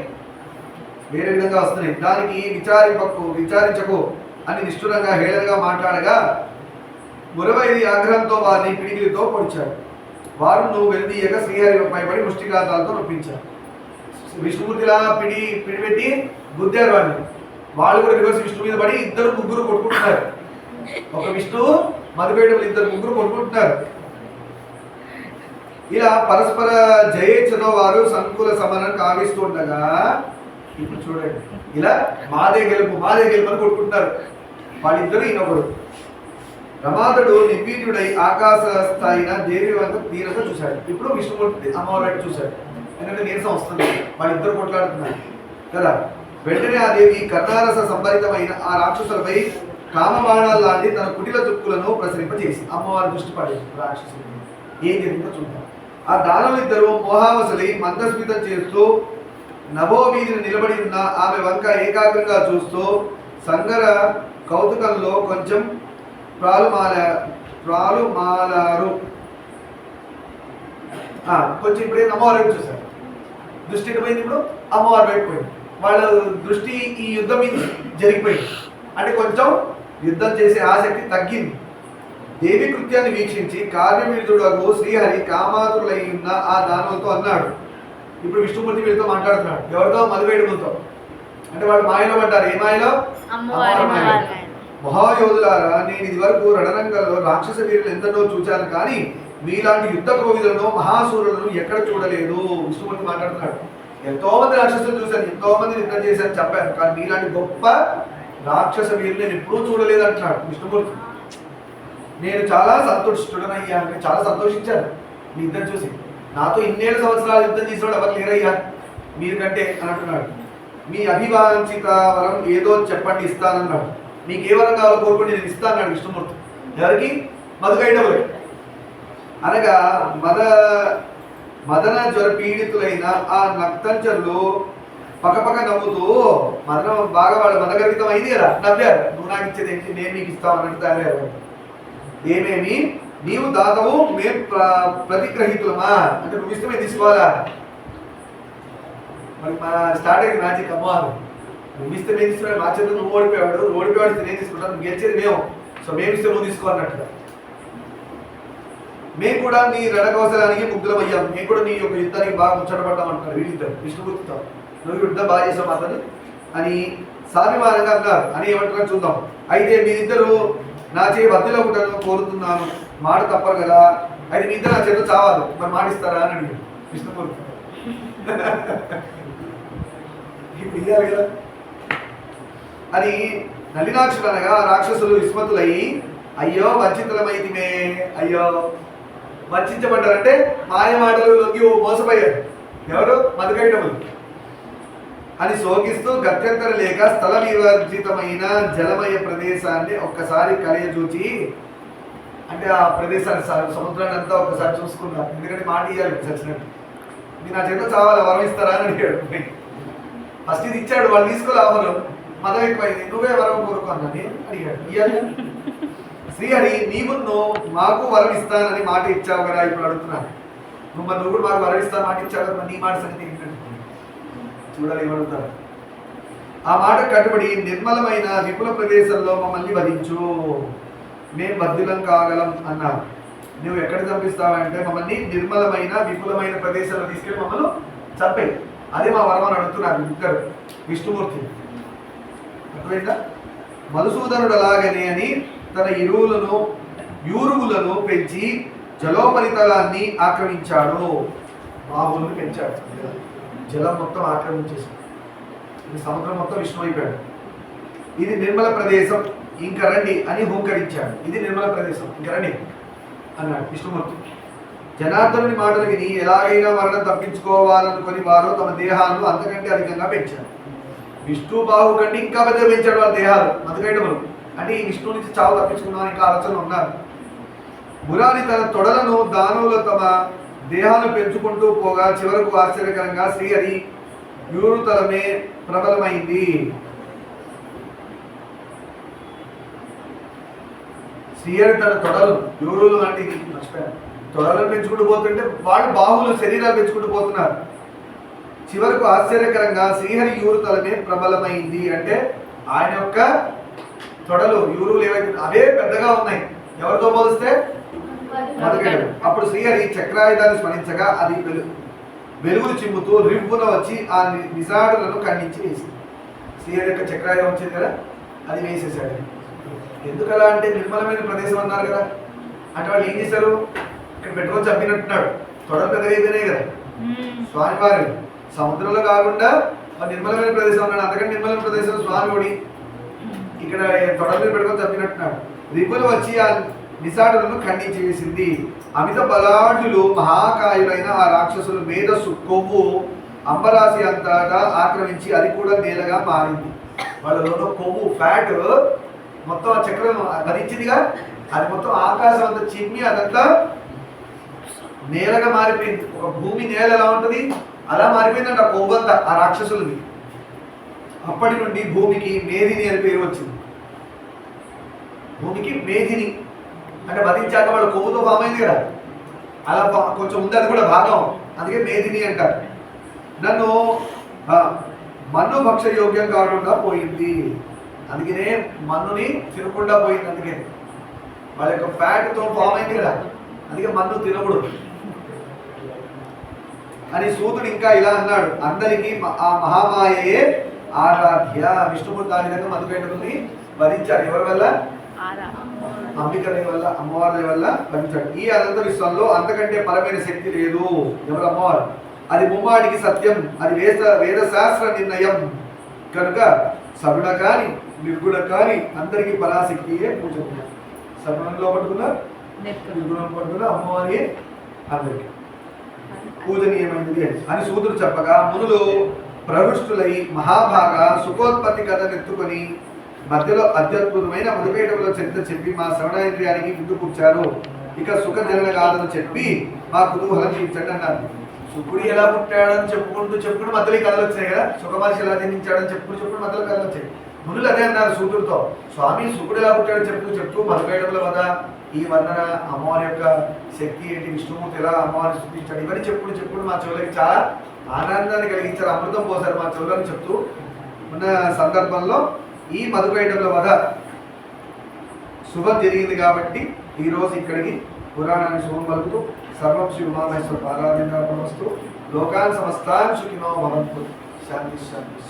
వేరే విధంగా వస్తున్నాయి. దానికి విచారించకు అని నిష్ఠురంగా హేళనగా మాట్లాడగా మురవైది ఆగ్రహంతో వారిని పిడికిలితో పొడిచాడు. వారు నువ్వు వెళ్దీయగా శ్రీహరి పైబడి ముష్టిఘాతాలతో నొప్పించారు. విష్ణుమూర్తిలా పిడిపెట్టి గుద్దారు వాడిని. వాళ్ళు కూడా రివర్స్ విష్ణు మీద పడి ఇద్దరు ముగ్గురు కొట్టుకుంటున్నారు. ఒక విష్ణువు మధుకైటవులు ఇద్దరు ముగ్గురు కొట్టుకుంటున్నారు. ఇలా పరస్పర జయేచ్ఛతో వారు సంకుల సమరం కావిస్తూ ఉండగా ఇప్పుడు చూడండి, ఇలా మాదే గెలుపు అని కొట్టుకుంటున్నారు వాళ్ళిద్దరు. ఈయనొకడు రమాదుడు నిర్వీర్యుడై ఆకాశ స్థాయిన దేవి వంక తీరంగా చూశాడు. ఇప్పుడు విష్ణుమూర్తి అమ్మవారి వైపు చూశాడు. ఎందుకంటే నీరసం వస్తుంది, వాళ్ళిద్దరు కొట్లాడుతున్నారు కదా. వెంటనే ఆ దేవి కర్ణారస సంభరితమైన ఆ రాక్షసులపై కామబాణాలు లాంటి తన కుటిల దుక్కులను ప్రసరింపజేసి అమ్మవారి దృష్టి పడేది. రాక్షసులు ఏం జరిగిందో చూద్దాం. ఆ దానవులిద్దరూ మోహావసలి మందస్మితం చేస్తూ నభోవీధిని నిలబడి ఉన్న ఆమె వంక ఏకాగ్రంగా చూస్తూ సంగర కౌతుకంలో కొంచెం ప్రాలుమాలారు. కొంచెం ఇప్పుడే అమ్మవారి వైపు చూశారు. దృష్టి ఎటుపోయింది? ఇప్పుడు అమ్మవారి వైపు పోయింది. వాళ్ళ దృష్టి ఈ యుద్ధం మీద జరిగిపోయింది. అంటే కొంచెం యుద్ధం చేసే ఆసక్తి తగ్గింది. దేవి కృత్యాన్ని వీక్షించి కార్యవిరుద్ధుడు శ్రీహరి కామాతులై ఉన్న ఆ దానులతో అన్నాడు. ఇప్పుడు విష్ణుమూర్తి వీళ్ళతో మాట్లాడుతున్నాడు. ఎవరితో? మధుకైటవులతో. అంటే వాళ్ళు మాయలో పడ్డారు. ఏ మాయలో? మహాయోధులారా, నేను ఇది వరకు రణరంగంలో రాక్షస వీరులు ఎంతనో చూచాను, కానీ మీలాంటి యుద్ధ కోవిదులను మహాసూరులను ఎక్కడ చూడలేదు. విష్ణుమూర్తి మాట్లాడుతున్నాడు. ఎంతో మంది రాక్షసులు చూశాను, ఎంతో మంది యుద్ధం చేశాను చెప్పాను, కానీ మీలాంటి గొప్ప రాక్షస వీరులు నేను ఎప్పుడూ చూడలేదు అంటున్నాడు విష్ణుమూర్తి. నేను చాలా సంతోషిస్తుడనయ్యా అంటే చాలా సంతోషించాను మీ ఇద్దరు చూసి. నాతో ఇన్నేళ్ళ సంవత్సరాలు యుద్ధం చేసినవాడు ఎవరు లేరయ్యా మీరు కంటే అని అంటున్నాడు. మీ అభివాంఛిత వరం ఏదో చెప్పండి ఇస్తానన్నాడు. మీకు ఏ వరం కావాలో కోరుకుంటే నేను ఇస్తాను విష్ణుమూర్తి. ఎవరికి? మధుకైటవులకి. అనగా మదన జ్వర పీడితులైన ఆ నక్తంచరులు పక్కపక్క నవ్వుతూ మదనం బాగా వాళ్ళు మదగర్భితం అయింది కదా, నవ్వారు. నువ్వు నాకు ఇచ్చేది ఏంటి, నేను నీకు ఇస్తావు అన్నట్టు తయారయ్యారు. ఏమేమి నీవు దాతవు మేము ప్రతిగ్రహితులమా అంటే నువ్వు ఇష్టమే తీసుకోవాలా. మరి మా స్టార్ట్ అయ్యింది మ్యాజిక్. అమ్మవారు నువ్వు ఇస్తే మేము తీసుకున్నాడు, మా చేతులు నువ్వు ఓడిపోయాడు నేను తీసుకుంటాను, నువ్వు గెలిచేది మేము, సో మేము ఇస్తే నువ్వు తీసుకో అన్నట్టుగా. మేము కూడా నీ రణకవసరానికి ముగ్ధులమయ్యాం, మేము కూడా నీ యొక్క యుద్ధానికి బాగా ముచ్చటపడ్డాం అంటున్నారు వీళ్ళిద్దరు విష్ణుమూర్తితో. నువ్వు యుద్ధం బాగా చేసావు మాత్రం అని సాభిమానంగా అన్నారు. అని ఏమంటున్నారు చూద్దాం. అయితే మీరిద్దరు నా చే బద్దెలో ఉంటాను కోరుతున్నాను, మాట తప్పరు కదా. అయితే మీ ఇద్దరు నా చేత చావాలి, మరి మాటిస్తారా అని అడిగారు విష్ణుమూర్తి. ఇప్పుడు ఇయ్యాలి కదా అని. నలినాక్షులు అనగా రాక్షసులు విస్మతులయ్యి అయ్యో వంచితులమైతిమే, అయ్యో వంచబడ్డారంటే మాయ మాటలు లొంగి మోసపోయారు. ఎవరు? మధుకైటవులు అని శోకిస్తూ గత్యంతర లేక స్థల వివర్జితమైన జలమయ ప్రదేశాన్ని ఒక్కసారి కలియజూచి, అంటే ఆ ప్రదేశాన్ని సముద్రాన్ని అంతా ఒక్కసారి చూసుకున్నారు. ఎందుకంటే మాట ఇయ్యాలి చచ్చినట్టు. మీరు నా చేత చావాలి వరం ఇస్తారా అని అడిగాడు. ఫస్ట్ ఇది ఇచ్చాడు, వాళ్ళు తీసుకోలే వరం, మదం ఎక్కువైంది, నువ్వే వరం కోరుకో అన్నని అడిగాడు. ఇయ్యాలి. శ్రీహరి నీవును మాకు వరం ఇస్తానని మాట ఇచ్చావు కదా, ఇప్పుడు అడుగుతున్నాను. నువ్వు కూడా మాకు వరం ఇస్తాను మాట ఇచ్చావు కదా, నీ మాట సంగతి ఏంటంటే చూడాలి ఏమడుగుతారు. ఆ మాట కట్టుబడి నిర్మలమైన విపుల ప్రదేశంలో మమ్మల్ని వధించు, మేము బద్దులం కాగలం అన్నారు. నువ్వు ఎక్కడ చంపిస్తావంటే మమ్మల్ని నిర్మలమైన విపులమైన ప్రదేశంలో తీసుకెళ్ళి మమ్మల్ని చంపే, అదే మా వరం అని అడుగుతున్నారు ఇద్దరు విష్ణుమూర్తి. అర్థమైందా? మధుసూదనుడు అలాగనే అని తన యూరువులను పెంచి జలోపరితలాన్ని ఆక్రమించాడు. బాహువులను పెంచాడు, జలం మొత్తం ఆక్రమించేసాడు. ఇది సముద్రం మొత్తం విష్ణు అయిపోయాడు. ఇది నిర్మల ప్రదేశం, ఇంక రండి అని హూంకరించాడు. ఇది నిర్మల ప్రదేశం, ఇంక రండి అన్నాడు విష్ణుమూర్తి. జనార్దనుని మాటలు విని ఎలాగైనా మరణం తప్పించుకోవాలనుకుని వారు తమ దేహాలను అంతకంటే అధికంగా పెంచారు. విష్ణు బాహు కంటే ఇంకా పెద్దగా పెంచాడు వాళ్ళ దేహాలు మధుకైటవులు. అంటే ఈ విష్ణువు నుంచి చావు తప్పించుకుందాం ఇంకా ఆలోచనలు ఉన్నారు. మురారి తన తొడలను దానవులు తమ దేహాలను పెంచుకుంటూ పోగా చివరకు ఆశ్చర్యకరంగా శ్రీహరి యూరుతలమే ప్రబలమైంది. శ్రీహరి తన తొడలు యూరులు అంటే తొడలను పెంచుకుంటూ పోతుంటే వాళ్ళు బాహువులు శరీరాలు పెంచుకుంటూ పోతున్నారు. చివరకు ఆశ్చర్యకరంగా శ్రీహరి యూరుతలమే ప్రబలమైంది అంటే ఆయన యొక్క తొడలు యూరువులు ఏవైతే అవే పెద్దగా ఉన్నాయి ఎవరితో పోలిస్తే మధుకైటవులు. అప్పుడు శ్రీహరి చక్రాయుధాన్ని స్మరించగా అది వెలుగులు చిమ్ముతూ రివ్వున వచ్చి ఆ నిసాడులను ఖండించి వేసింది. శ్రీహరి యొక్క చక్రాయుధం వచ్చింది కదా, అది వేసేసాడు. ఎందుకలా అంటే నిర్మలమైన ప్రదేశం అన్నారు కదా, అంటే వాళ్ళు ఏం చేశారు, ఇక్కడ పెట్టుకొని చంపినట్టున్నాడు. తొడలు పెద్దగా అయితేనే కదా స్వామివారి సముద్రంలో కాకుండా నిర్మలమైన ప్రదేశం అన్నాడు. అంతకంటే నిర్మలమైన ప్రదేశం స్వామి ఒడి, ఇక్కడ తొడల మీద పెట్టుకొని చంపినట్టున్నాడు. రివ్వులు వచ్చి ఆ నిసాడులను ఖండించి వేసింది. అమిత బలాఢ్యులు మహాకాయులైన ఆ రాక్షసులు మేధస్సు కొవ్వు అంబరాశి అంతటా ఆక్రమించి అది కూడా నేలగా మారింది. వాళ్ళలో కొవ్వు ఫ్యాట్ మొత్తం ఆ చక్రం ధరించిందిగా, అది మొత్తం ఆకాశం అంతా చిమ్మి అదంతా నేలగా మారిపోయింది. ఒక భూమి నేల ఎలా ఉంటుంది అలా మారిపోయిందంట ఆ కొవ్వు అంతా ఆ రాక్షసులది. అప్పటి నుండి భూమికి మేధిని అని పేరు వచ్చింది. భూమికి మేధిని అంటే వధించాక వాళ్ళు కొవ్వుతో ఫామ్ అయింది కదా, అలా కొంచెం ఉంది అది కూడా భాగం, అందుకే మేధిని అంటారు. నన్ను మన్ను భక్ష యోగ్యం కాకుండా పోయింది, అందుకనే మన్నుని తినకుండా పోయింది. అందుకే వాళ్ళ యొక్క ఫ్యాట్తో ఫామ్ అయింది కదా, అందుకే మన్ను తినకూడదు అని సూతుడు ఇంకా ఇలా అన్నాడు. అందరికీ ఆ మహామాయే ఆరాధ్య. విష్ణుమూర్తి ఆ విధంగా మధుకైటవుల్ని వధించాడు. ఎవరి వల్ల? అంబిక వల్ల, అమ్మవారి వల్ల వధించాడు. ఈ అనంత విశ్వంలో అంతకంటే పరమైన శక్తి లేదు. ఎవరు? అమ్మవారు. అది ముమ్మాడికి సత్యం, అది వేద శాస్త్ర నిర్ణయం కనుక సగుణ కాని నిర్గుణకారి అందరికీ పరాశక్తియే పూజ. సగుణంలో పట్టుకున్నారు, నిర్గుణం పట్టుకున్న అమ్మవారి అందరికీ పూజనీయమైనది అని సూదుడు చెప్పగా మునులు ప్రహృష్టులై మహాభాగ సుఖోత్పత్తి కథ నెత్తుకొని మధ్యలో అత్యద్భుతమైన మధుపేటంలో చరిత్ర చెప్పి మా శ్రవణేంద్రియానికి విందు కూర్చారు. ఇక సుఖ జనన కాదని చెప్పి మా కుతూహలం తీర్చండి అన్నారు. శుకుడు ఎలా పుట్టాడని చెప్పుకుంటూ మధ్యలో కథలు వచ్చాయి కదా, సుఖమహర్షి ఎలా జన్మించాడని చెప్పుకుంటూ మధ్యలో కథలు వచ్చాయి. మునులు అదే అన్నారు సూతుడితో, స్వామి శుకుడు ఎలా పుట్టాడని చెప్తూ మధుపేటంలో కదా ఈ వర్ణన అమ్మవారి యొక్క శక్తి ఏంటి, విష్ణుమూర్తి ఎలా అమ్మవారిని సృష్టించాడు, ఇవన్నీ చెప్పుడు మా చెవులకి చాలా ఆనందాన్ని కలిగించారు, అమృతం పోసారు మా చెవులని చెప్తూ ఉన్న సందర్భంలో ఈ మధుపేటంలో వద శుభం జరిగింది కాబట్టి ఈరోజు ఇక్కడికి పురాణాన్ని శుభం పలుకుతూ సర్వం శ్రీ ఉమామహేశ్వర పారాయణ వస్తూ లోకాన్ సమస్తాన్ సుఖినో భవంతు. శాంతి శాంతి.